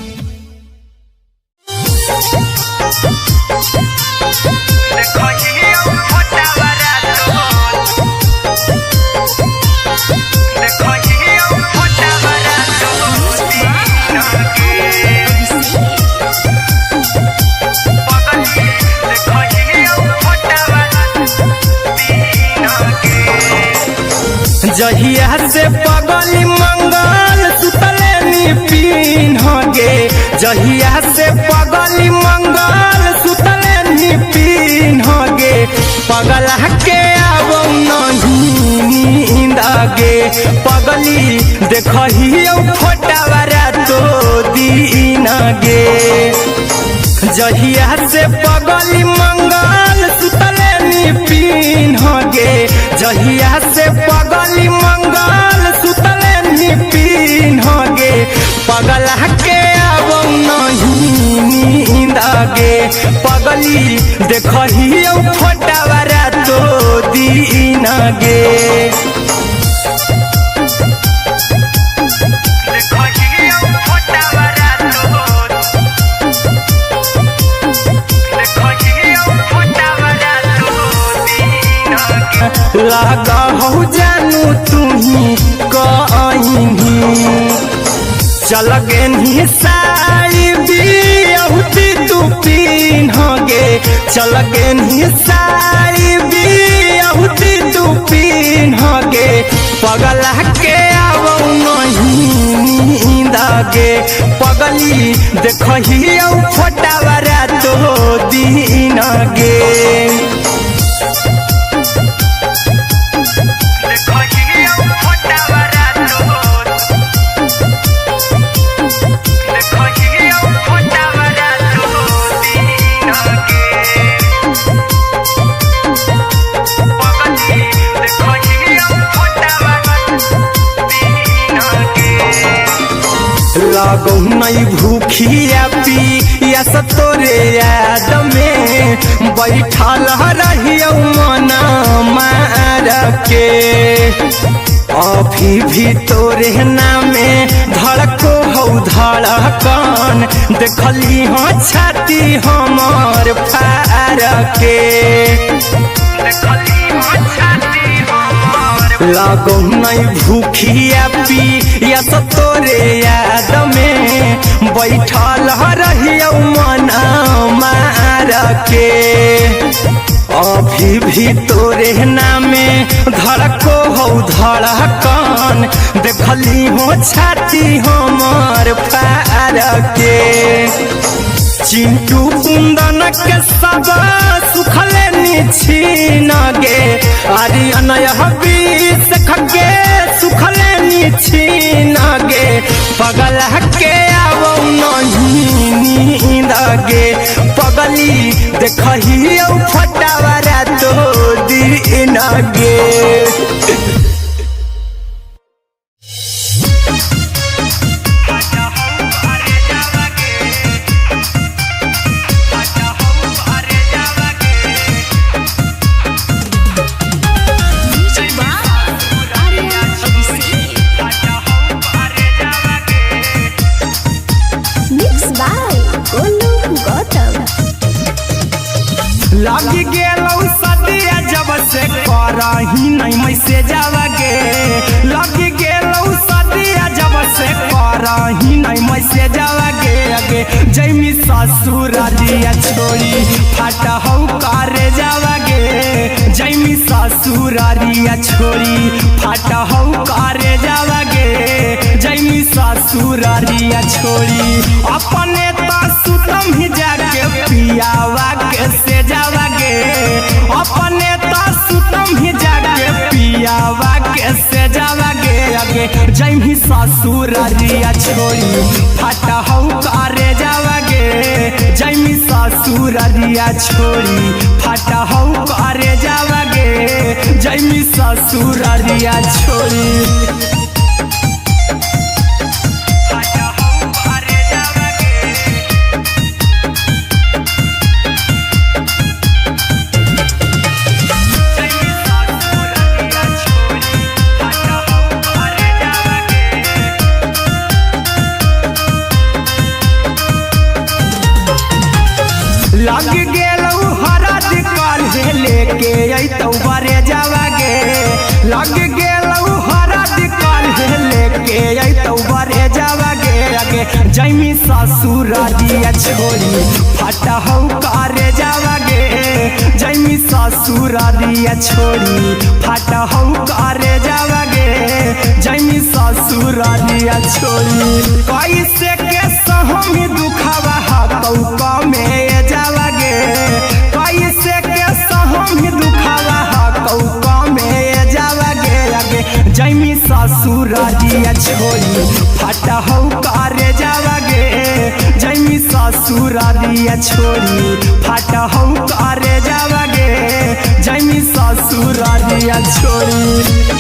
जहिया से पगली मंगल सुतले निपिन गे जहिया से पगली मंगल सुतले निपिन गे पगला के आब नहीं नींद गे पगली देखही फोटावारा तो दीन गे जहिया से पगली मंगल सुतले निपिन गे जहिया से पगली मंगल सुतले निपिन गे पगला के आब नहीं नींद गे पगली देखही फोटावारा तो दीन गे लगा हो जानू तुम्ही कहीं चल गेनी साड़ी बिहुती तू पीन गे चल गेनी साड़ी बिहुती तू पीन गे पगला के आब नहीं नींद गे पगली देखही फोटावारा तो दीन गे लागो नहीं भूखिया पिया तोरे याद में बैठल रहियो मना मार के अभी भी तोरे नामे धड़को हो धड़कन देखली हो छाती हमार फार के लागो नहीं भूखिया पिया तोरे याद में बैठल रहियो मना मार के अभी भी तोरे नामे धड़को हो धड़कन देखली हो छाती हमार फार के चिंटू कुंदन के सब सुखले निछीन गे आर्यन अभिषेक के सुखले निछीन गे पगला के आब नहीं नींद गे पगली देखही फोटावारा तो दीन गे लगी गेलौ सदिया जब से करही नहीं मैसे जावगे लगी गेलौ सदिया जब से करही नहीं मैसे जावगे अगे जैमी ससुरारिया छोड़ी फाटा हौ करे जावगे जैमी ससुरारिया छोड़ी फाटा हौ करे जावगे जैमी ससुरारिया छोड़ी अपने तो सुतम ही जाके पिया पियावा के से जावा गे अपने तो सुतम ही जाके पियावा के से जावा गे आगे जैमी ससुरारिया छोड़ी फाटा हौ करे जावा गे जैमी ससुरारिया छोड़ी फाटा हौ करे जावा गे जैमी ससुरारिया छोड़ी लग गेलौ हरद काल्हे लेके अइतौ बरे जावा गे लग गेलौ हरद काल्हे लेके अइतौ बरे जावा गे आगे जैमी ससुरारिया छोड़ी फाटा हौ करे जावा गे जैमी ससुरारिया छोड़ी फाटा हौ करे जावा गे जैमी ससुरारिया छोड़ी कैसे के सहमी दुखावा हाथौ कमे जावा गे कैसे के सहमी दुखावा हाथौ कमे जावा गे आगे जैमी ससुरारिया छोड़ी फाटा हौ करे जावा गे जैमी ससुरारिया छोड़ी फाटा हौ करे जावा गे जैमी ससुरारिया छोड़ी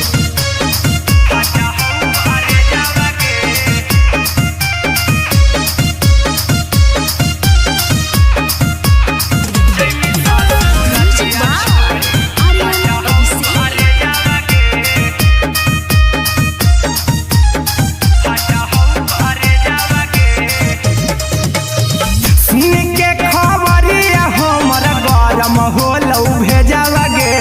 होलौ भेजावा गे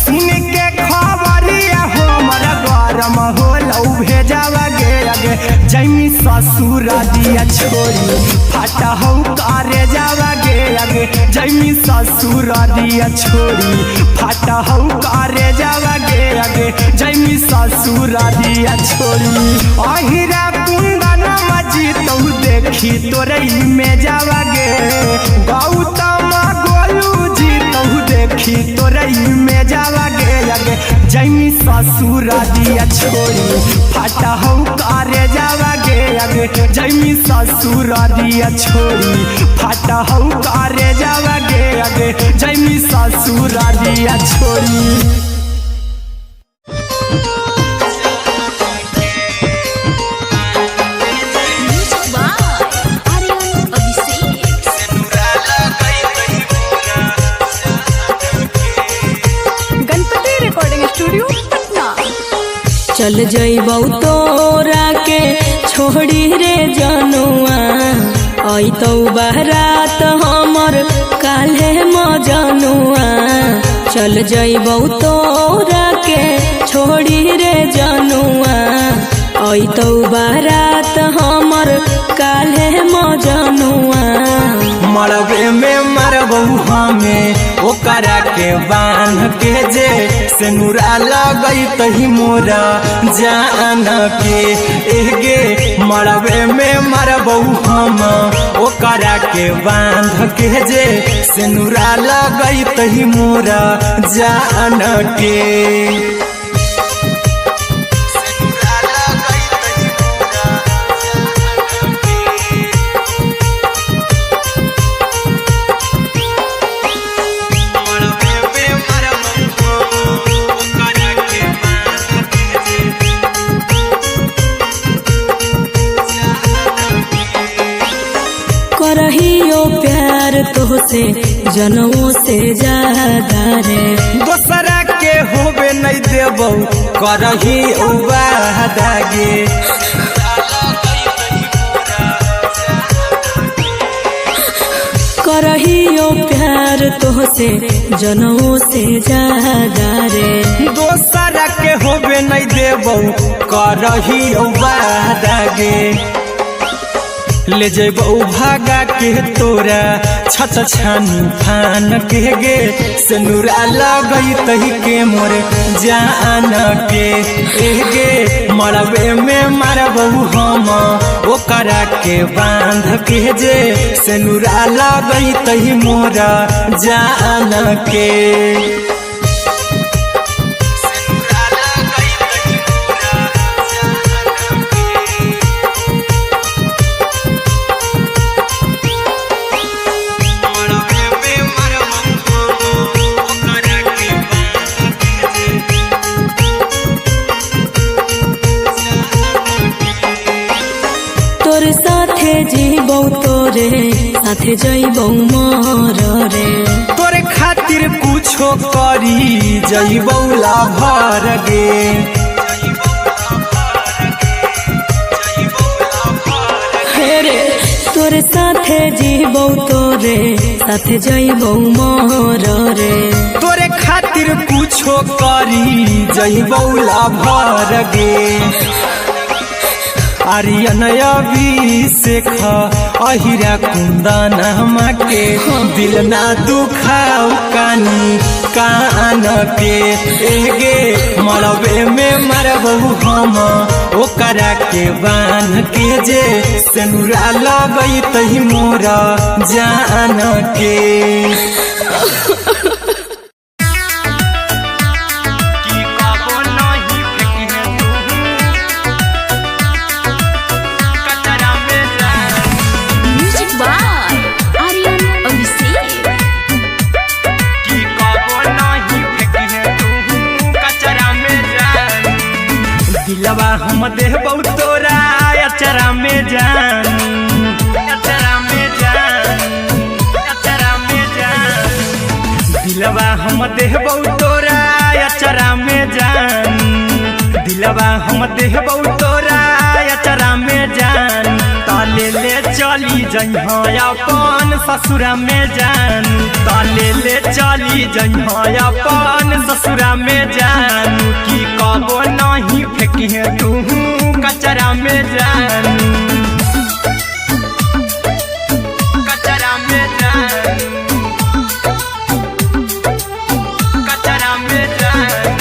सुन के खबरिया हमर गरम होलौ भेजावा गे आगे जैमी ससुरारिया छोड़ी फाटा हौ करे जावा गे आगे जैमी ससुरारिया छोड़ी फाटा हौ करे जावा गे आगे जैमी ससुरारिया छोड़ी अहिरा कुंदन मजीतौ देखी तोरई में जावा गे गौतम गोलू देखी तोरई में जावा गे आगे जैमी ससुरारिया छोड़ी फाटा हौ करे जावा गे आगे जैमी ससुरारिया छोड़ी फाटा हौ करे जावा गे आगे जैमी ससुरारिया छोड़ी चल जइबौ तोरा के छोड़ी रे जनुआ अइतौ बारात हमर काल्हे मजनुआ चल जइबौ तोरा के छोड़ी रे जनुआ अइतौ बारात हमर काल्हे मजनुआ मरबे में मरबौ हमें ओकरा के बांध के जे सेनुरा लगैतहि मोरा जान के एगे मरबे में मरबौ हम ओकरा के बांध के जे सेनुरा लगैतहि मोरा जान के करहियो प्यार तोहसे जनमों से ज्यादा रे दोसरा के होबे नहीं देबौ करही वादा गे करहियो प्यार तोहसे जनमों से ज्यादा रे दोसरा के होबे नहीं देबौ करही वादा गे ले जेबौ भागा के तोरा छछ छानी फान के गे सेनुरा लगैतहि के मोरे जान के गे मरबे में मरबौ हम ओकरा के बांध के जे सेनुरा लगई तही मोरा जान के तोर साथे जीबौ तोरे साथे जइबौ मोर रे तोरे खातिर कुछो करी जइबौ ला भर गे रे तोर साथे जीबौ तोरे साथे जइबौ मोर रे तोरे खातिर कुछो करी जइबौ ला भर गे आर्यन अभिषेक अहिरा कुंदन के दिल ना दुखाऊ कानी कान के एगे मरबे में मरबहू हम ओकरा के बान के जे सेनुरा लगई तही मोरा जान के दिलवा हम देबौ तोरा अचरा में जान अचरा में जान अचरा में जान दिलवा हम देबौ तोरा अचरा में जान दिलवा हम देबौ तोरा अचरा में जान ताले ले चली जइहा अपन ससुरा में जान ताले ले चली जइहा अपन ससुरा में जान की कबो नहीं फेंकी तू कचरा में जान कचरा में जान कचरा में जान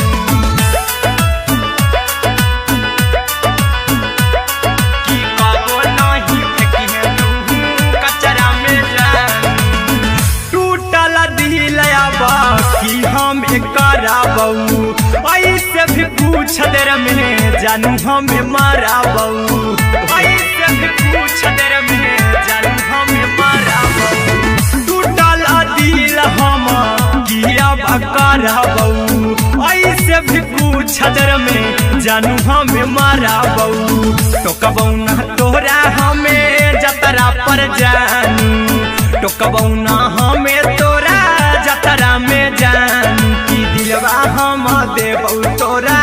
की कबो नहीं फेंकी तू कचरा में जान टूटल दिल बाकी हम कराबू ऐसे भी पूछ देर में जानू हमें माराबू ऐसे भी पूछ देर में जानू हमें माराबू टूटल दिल हम किया कराबू ऐसे भी पूछ देर में जानू हमें माराबू टोकबौ ना तोरा हमें जतरा पर जानू टोकबौ ना हमें तोरा जतरा में जानू की दिलवा हम देबौ तोरा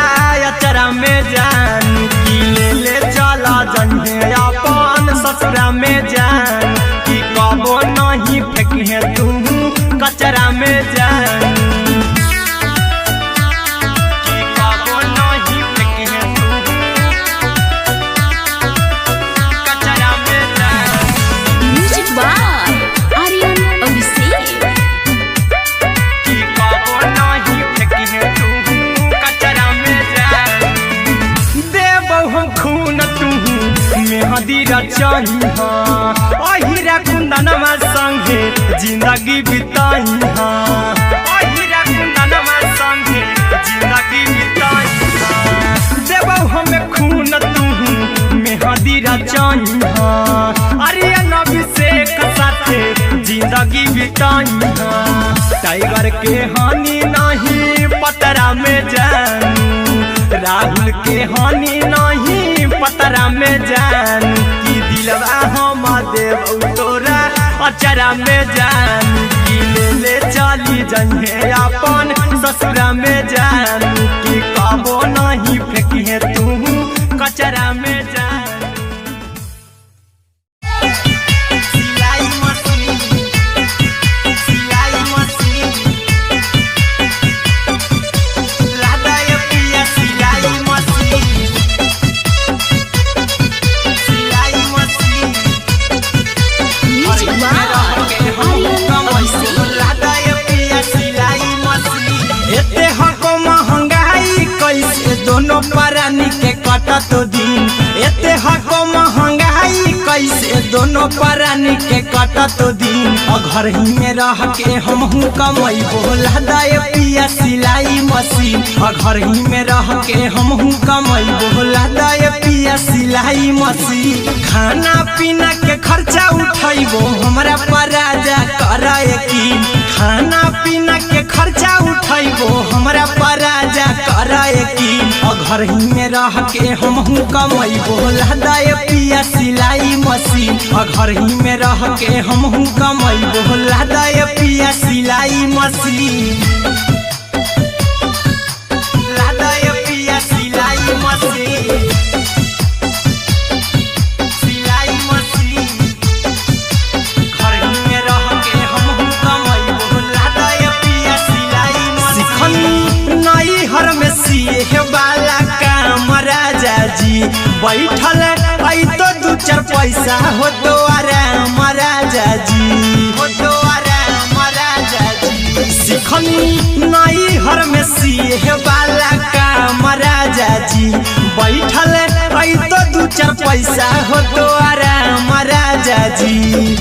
अचरा में जान की ले चला जन्हे अपन ससुरा में जान की कबो नहीं फेंकी तू कचरा में जान की कबो नहीं फेंकी तू कचरा में जान म्यूजिक बाय आर्यन अभिषेक की कबो नहीं फेंकी तू कचरा में जान देबौ हम खून तू मेहदी रचही अहिरा कुंदनमा संगे जिंदगी बिताई अहिरा कुंदनमा संगे जिंदगी बिताई देबौ हमें खून तू मेहदी रचही आर्यन अभिषेक साथे जिंदगी बिताई टाइगर के हानि नहीं पतरा में जानू राहुल के हानि नहीं पतरा में जान की दिलवा हम देबौ तोरा अचरा में जान की ले चली जइहे अपन ससुरा में जान की कबो नहीं फेंकी तू कचरा में जान सिलाई मशीन दोनों प्राणी के कटत दिन एते हको महंगाई हमरो परानी के कटत दिन घर ही में रह के हमहू कमाई बोला दाए पिया सिलाई मशीन घर ही में रह के हमहू कमाई बोला दाए पिया सिलाई मशीन खाना पीना के खर्चा उठाइबो हमरा पर राजा करा यकीन खाना पीना के खर्चा उठाइबो हमरा पर राजा करा यकीन घर ही में रह के हमहू कमाई बोला दाए पिया सिलाई मशीन घर ही में रह के हमहू कमाई बोला दाए पिया सिलाई मशीन लादाए पिया सिलाई मशीन सिलाई मशीन घर ही में रह के हमहू कमाई बोला दाए पिया सिलाई मशीन नई हर में सिए वाला काम राजा जी बैठल आई तो दू चार पैसा हो तो आराम राजा जी हो तो आराम राजा जी सिखनी नई हर में सिए वाला काम राजा जी बैठल आई तो दू चार पैसा हो तो आराम राजा जी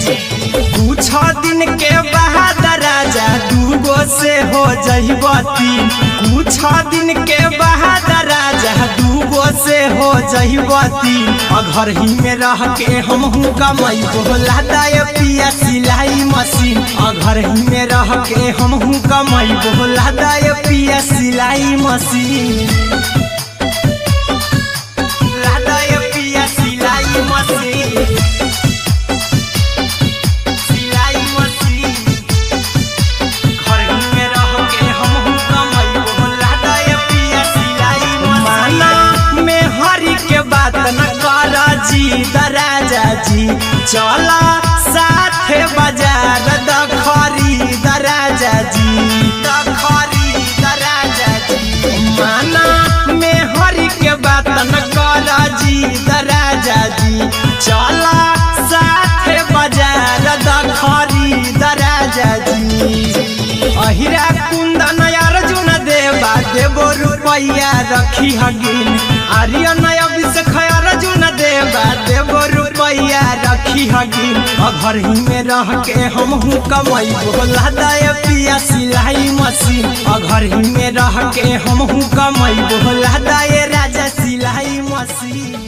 कुछ दिन के बाद राजा दूगो से हो जइब तीन कुछ दिन के बाद राजा दूगो से हो जइब तीन घर ही में रह के हमहू कमाई बोला दाए पिया सिलाई मशीन घर ही में रह के हमहू कमाई बोला दाए पिया सिलाई मशीन लादाए पिया सिलाई मशीन सिलाई मशीन घर ही में रह के हमहू कमाई बोला दाए पिया सिलाई मशीन में हरी के बात न कर जी दराजा जी चला साथे बाजार दखरी दराजा जी दखरी दराजा जी माना में हरी के बात न कर जी दराजा जी चला साथे बाजार दखरी दराजा जी अहिरा कुंदन अर्जुन देवा देवो रुपया रखी हगिन आर्यन अभिषेक अर्जुन देवा देवो रुपया रखी हगिन घर ही में रह के हमहू कमाई बोला दाए पिया सिलाई मशीन घर ही में रह के हमहू कमाई बोला दाए राजा सिलाई मशीन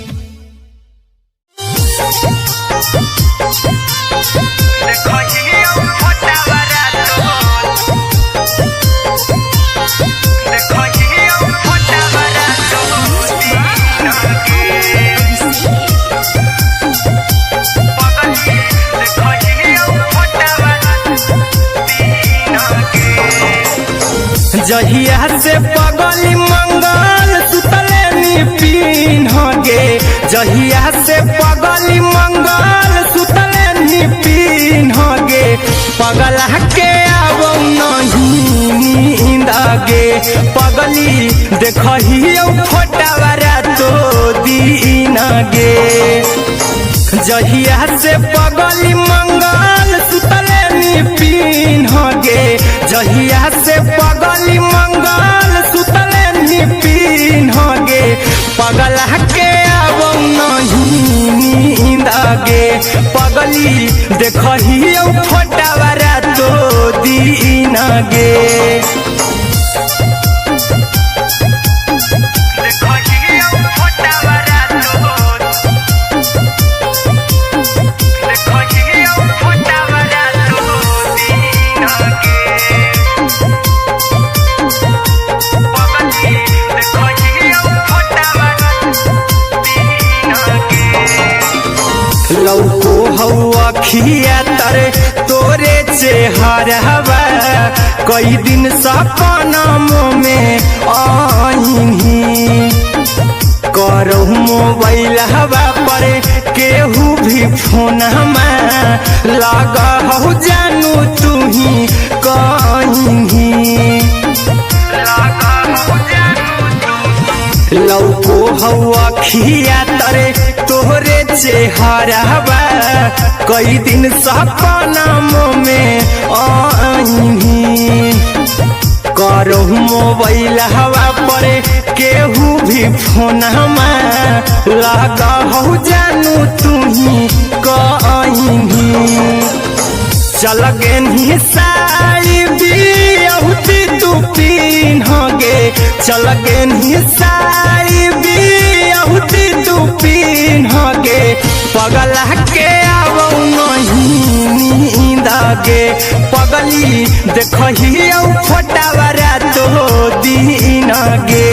जहिया से पगली मंगल सुतले निपिन गे जहिया से पगली मंगल सुतले निपिन गे पगला के आवो नहीं नींद गे पगली देखहियो फोटावारा तो दीन गे जहिया से पगली मंगल सुतले निपिन गे जहिया से पगली मंगल सुतले निपिन गे पगला के आवो नहीं नींद गे पगली देखहियो फोटावारा तो दीन गे लौको हवा खिया तरे तोरे चेहरवा कई दिन सपना में आईनी करहु मोबाइल हवा पर केहू भी फोन लगा हो जानू तू ही कहीं लौको हवा खिया तरे तोहरे चेहरवा कई दिन सपना में आईनी करहु मोबाइल हवा पर केहू भी फोन लगा हो जानू तू ही कहीं चल गे निसाई बिहुती तू पीन गे चल गे निसाई बिहुती तू पीन गे पगला के आवो नहीं नींद गे पगली देखही फोटावरा तो दीन गे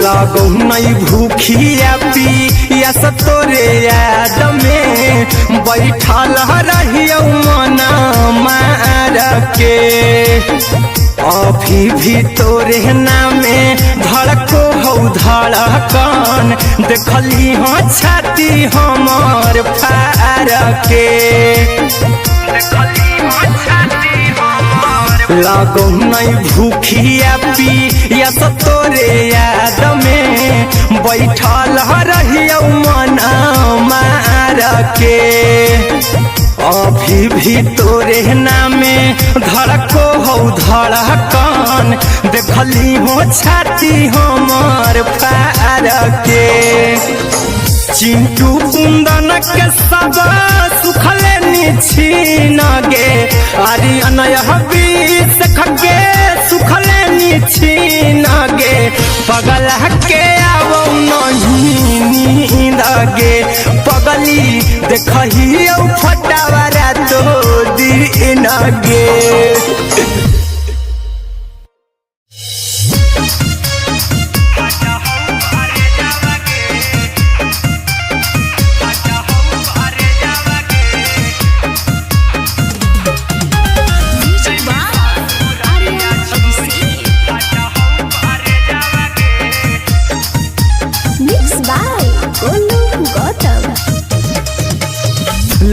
लागो नहीं भूखिया पिया तोरे याद में बैठल रहियो मना मार के अभी भी तोरे नामे धड़को हो धड़कन देखली हो छाती हमर फार के लागो नहीं भूखिया पिया तोरे याद में बैठल रहियो मना मार के अभी भी तोरे नामे धड़को हो धड़कन देखली हो छाती हमर फार के चिंटू कुंदन के सब सुखले निछीन गे आर्यन हबीस खगे सुखले निछीन गे पगला के आवो नहीं नींद गे पगली देखही फटावरा तो दीन गे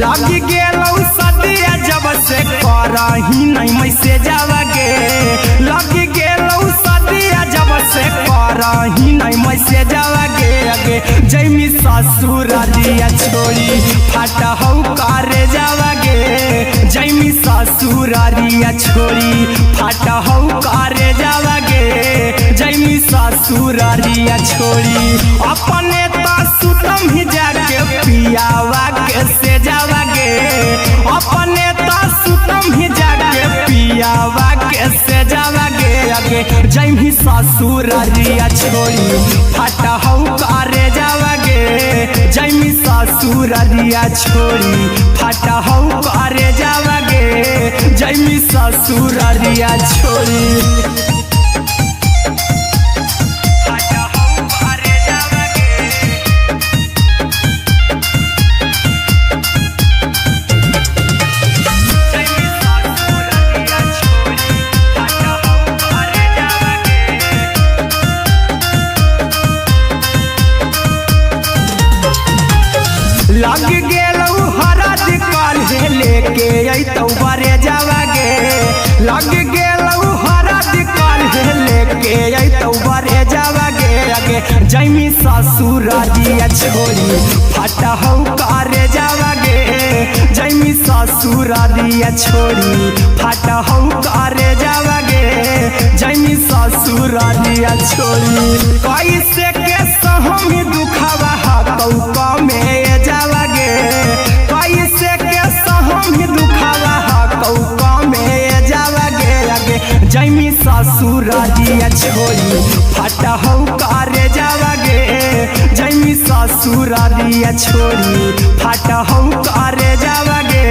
लगी गेलौ सदिया जब से करही नहीं मैसेजवा गे लगी गेलौ सदिया जब से करही नहीं मैसेजवा गे अगे जैमी ससुर दिया छोड़ी फाटा हौ करे जावा गे जैमी ससुर दिया छोड़ी फाटा हौ करे जावा गे जैमी ससुर दिया छोड़ी अपने तो सुतम ही जाके पियावा के से जावा गे अपने तो सुतम ही जाके पियावा के से जावा गे अगे जैमी ससुर दिया छोड़ी फाटा हौ करे जावा गे जैमी ससुर दिया छोड़ी फाटा हौ करे जावा गे जैमी ससुर दिया छोड़ी लग गेलौ हरद काल्हे लेके अइतौ बरे जावा गे लग गेलौ हरद काल्हे लेके अइतौ बरे जावा गे अगे जैमी ससुर दिया छोड़ी फाटा हौ करे जावा गे जैमी ससुर दिया छोड़ी फाटा हौ करे जावा गे जैमी ससुर दिया छोड़ी कैसे के सहम दुखवा हकौ में जावा गे कैसे के सहम दुखवा हकौ में जावा गे अगे जैमी ससुर दिया छोड़ी फाटा हौ करे जावा गे जैमी ससुर दिया छोड़ी फाटा हौ करे जावा गे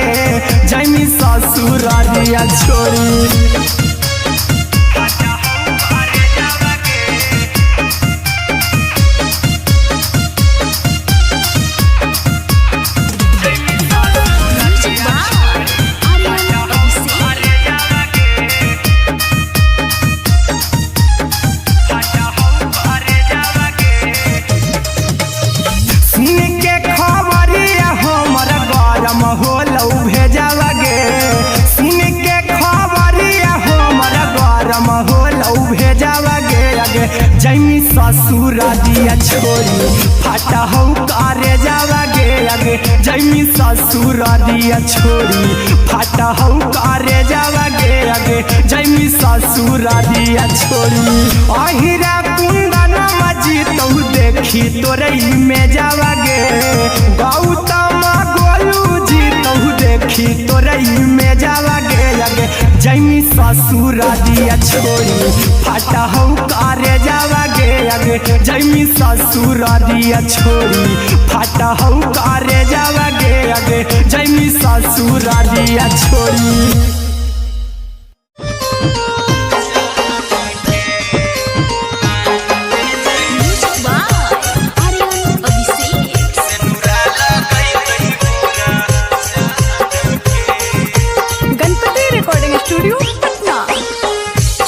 जैमी ससुर दिया छोड़ी होलौ भेजावा गे सुन के खबरिया हो जैमी ससुर दिया छोड़ी फाटा हो करे जावा गे आगे जैमी ससुर दिया छोड़ी फाटा हो करे जावा गे आगे जैमी ससुर दिया छोड़ी अहिरा कुंदन मजी तो देखी तोरे में जावा गे गौतम गोलू जी तो देखी तोरे में जावा गे आगे जैमी ससुर दिया छोड़ी फाटा हो करे जावा गे आगे जैमी ससुर दिया छोड़ी फाटा हो करे जावा गे आगे जैमी ससुर दिया छोड़ी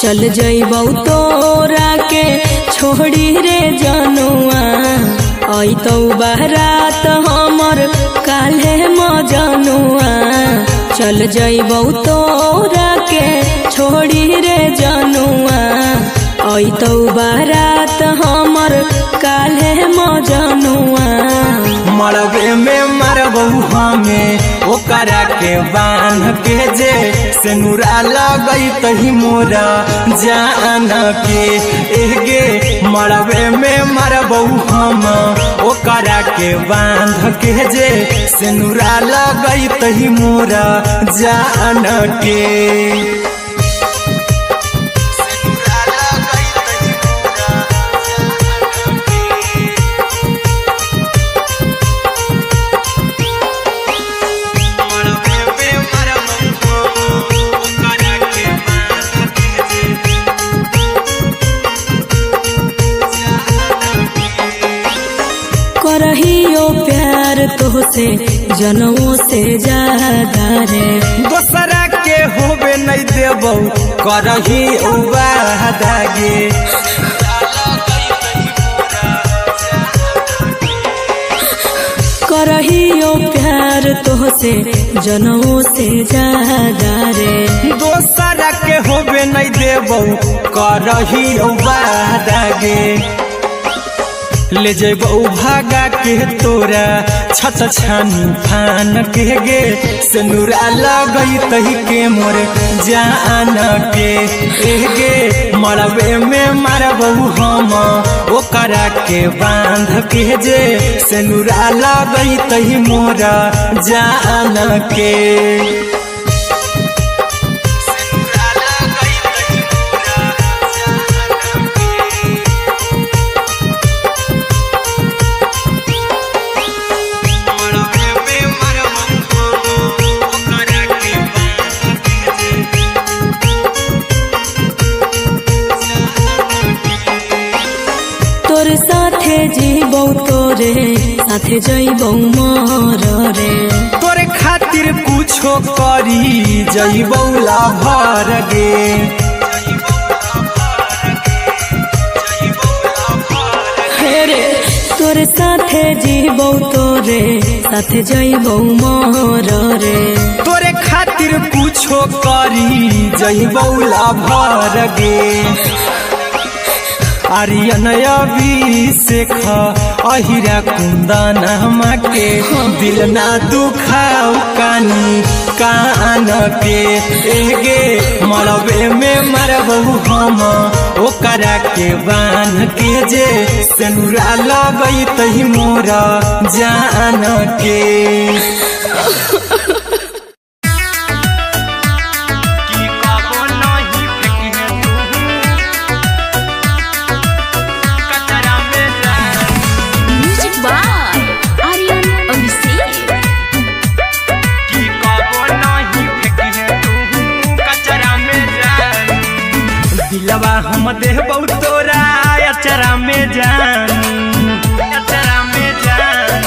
चल जइबौ तोरा के छोड़ी रे जनुआ आई तो बारात हमर काल्हे मजनुआ चल जइबौ तोरा के छोड़ी रे जनुआ आई तो बारात हमर काल्हे मजनुआ मरबे में मरबू हमें ओकरा के बांध के जे सेनुरा लगई तही मोरा जान के एगे मरबे में मरबू हम ओकरा के बांध के जे सेनुरा लगई तही मोरा जान के करहियो प्यार तोहसे जनमों से ज्यादा रे दोसरा के होबे नहीं देबौ करही वादा गे करहियो प्यार तोहसे जनमों से ज्यादा रे दोसरा के होबे नहीं देबौ करही वादा गे ले जेबौ भागा के तोरा छत छानी फान के गे सेनुरा लगई तही के मोर जान के एगे मरबे में मरबौ हम ओकरा के बांध के जे सेनुरा लगई तही मोरा जान के तोरे साथे जीबौ तोरे साथे जइबौ मर रे तोरे खातिर कुछो करी जइबौ लाभर गे हेरे तोरे साथे जीबौ तोरे साथे जइबौ मर रे तोरे खातिर कुछो करी जइबौ लाभर गे आर्यन अभिषेक अहिरा कुंदन के दिल ना दुखाऊ कानी कान के एगे मरबे में मरबू हम ओकरा के बांध के जे सेनुरा लगई तही मोरा जान के दिलवा हम देबौ तोरा अचरा में जान अचरा में जान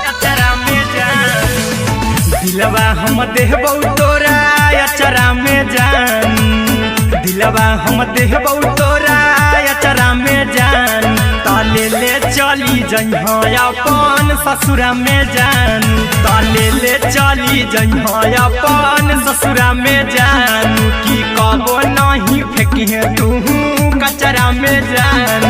अचरा में जान दिलवा हम देबौ तोरा अचरा में जान दिलवा हम देबौ तोरा अचरा में जान ताले ले चली जइहा अपन ससुरा में जान ताले ले चली जइहा अपन ससुरा में जान की कबो नहीं फेंकी तू कचरा में जान।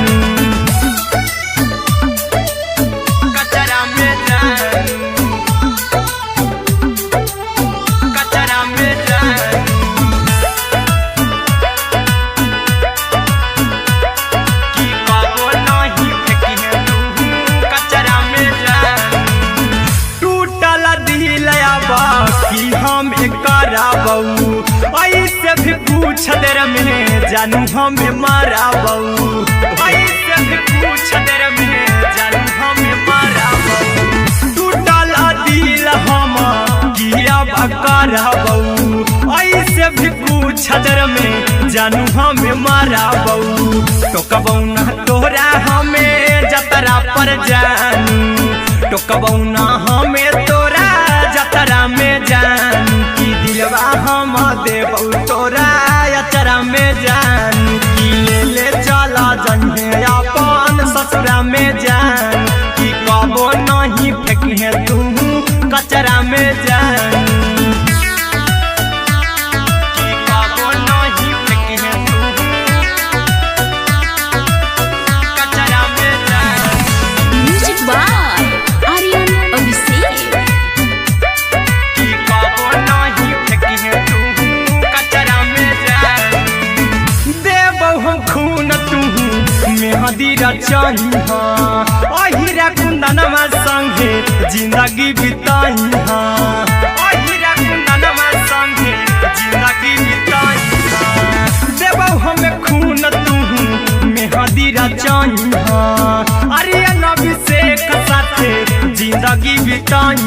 ऐसे भी पूछ देर में जानू हमें मारा बऊ, ऐसे भी पूछ देर में जानू हमें मारा बऊ। टूटल दिल हम किया बकरा बऊ, ऐसे भी पूछ देर में जानू हमें मारा बऊ। टोकबऊ ना तोरा हमें जतरा पर जानू, टोकबऊ ना हमें तोरा जतरा में जानू। की दिलवा हम देबऊ तोरा अचरा में जानू, की ले चला जन्हे अपन ससुरा में जानू। की कबो नहीं फेंके तू कचरा में जानू, की कबो नहीं फेंके तू कचरा में जानू। Music by Aryan Abhishek. की कबो नहीं फेंके तू कचरा में जानू। देबऊ हम खून तू मेहदी रचही अहिरा कुंदनमा संगे जिंदगी बिताई, अहिरा कुंदनमा संगे जिंदगी बिताई। देबऊ हमें खून तू मेहदी रचही आर्यन अभिषेक साथे जिंदगी बिताई।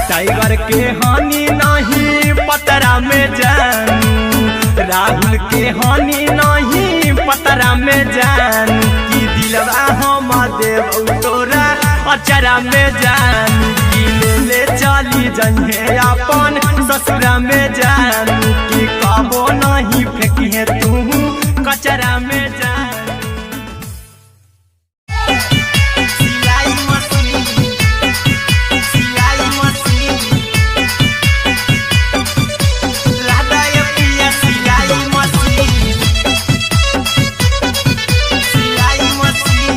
टाइगर के हानि नहीं पतरा में जानू, राहुल के हानि नहीं पतरा में जानू। की दिलवा हम देबऊ तोरा अचरा में जानू, की ले चली जन्हे अपन ससुरा में जानू। की कबो नहीं फेंके तू कचरा में जानू। सिलाई मशीन, सिलाई मशीन, लादा ये पिया सिलाई मशीन, सिलाई machine.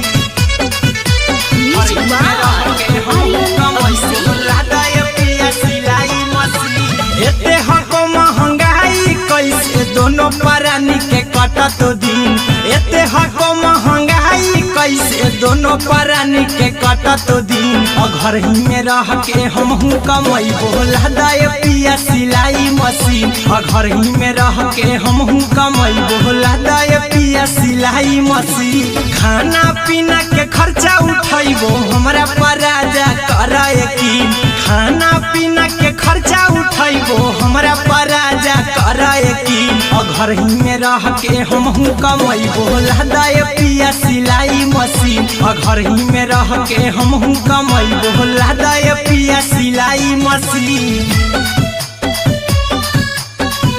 Music by Aryan Abhishek. लादा ये पिया सिलाई मशीन। एते हको महंगाई कैसे दोनों परानी के कटत दिन, एते हको महंगाई कैसे दोनों परानी के कटत दिन। घर ही में रह के हमहू कमैबो लादा ये पिया सिलाई मशीन, घर ही में रह के हमहू कमैबो लादा ये पिया सिलाई मशीन। खाना पीना के खर्चा उठैबो हमरा पर राजा करा यकीन, खाना पीना के खर्चा उठैबो हमरा पर राजा करा यकीन। घर ही में रह के हमहू कमैबो लादा ये पिया सिलाई मशीन, घर ही में रह के हमहू कमैबो लादा ये पिया सिलाई मशीन,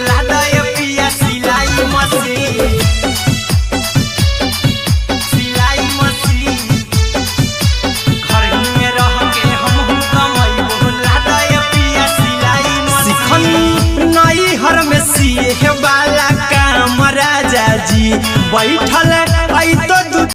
लादा ये पिया सिलाई मशीन, सिलाई मशीन। घर ही में रह के हमहू कमैबो लादा ये पिया सिलाई मशीन। नई हर में सिए वाला काम राजा जी बैठल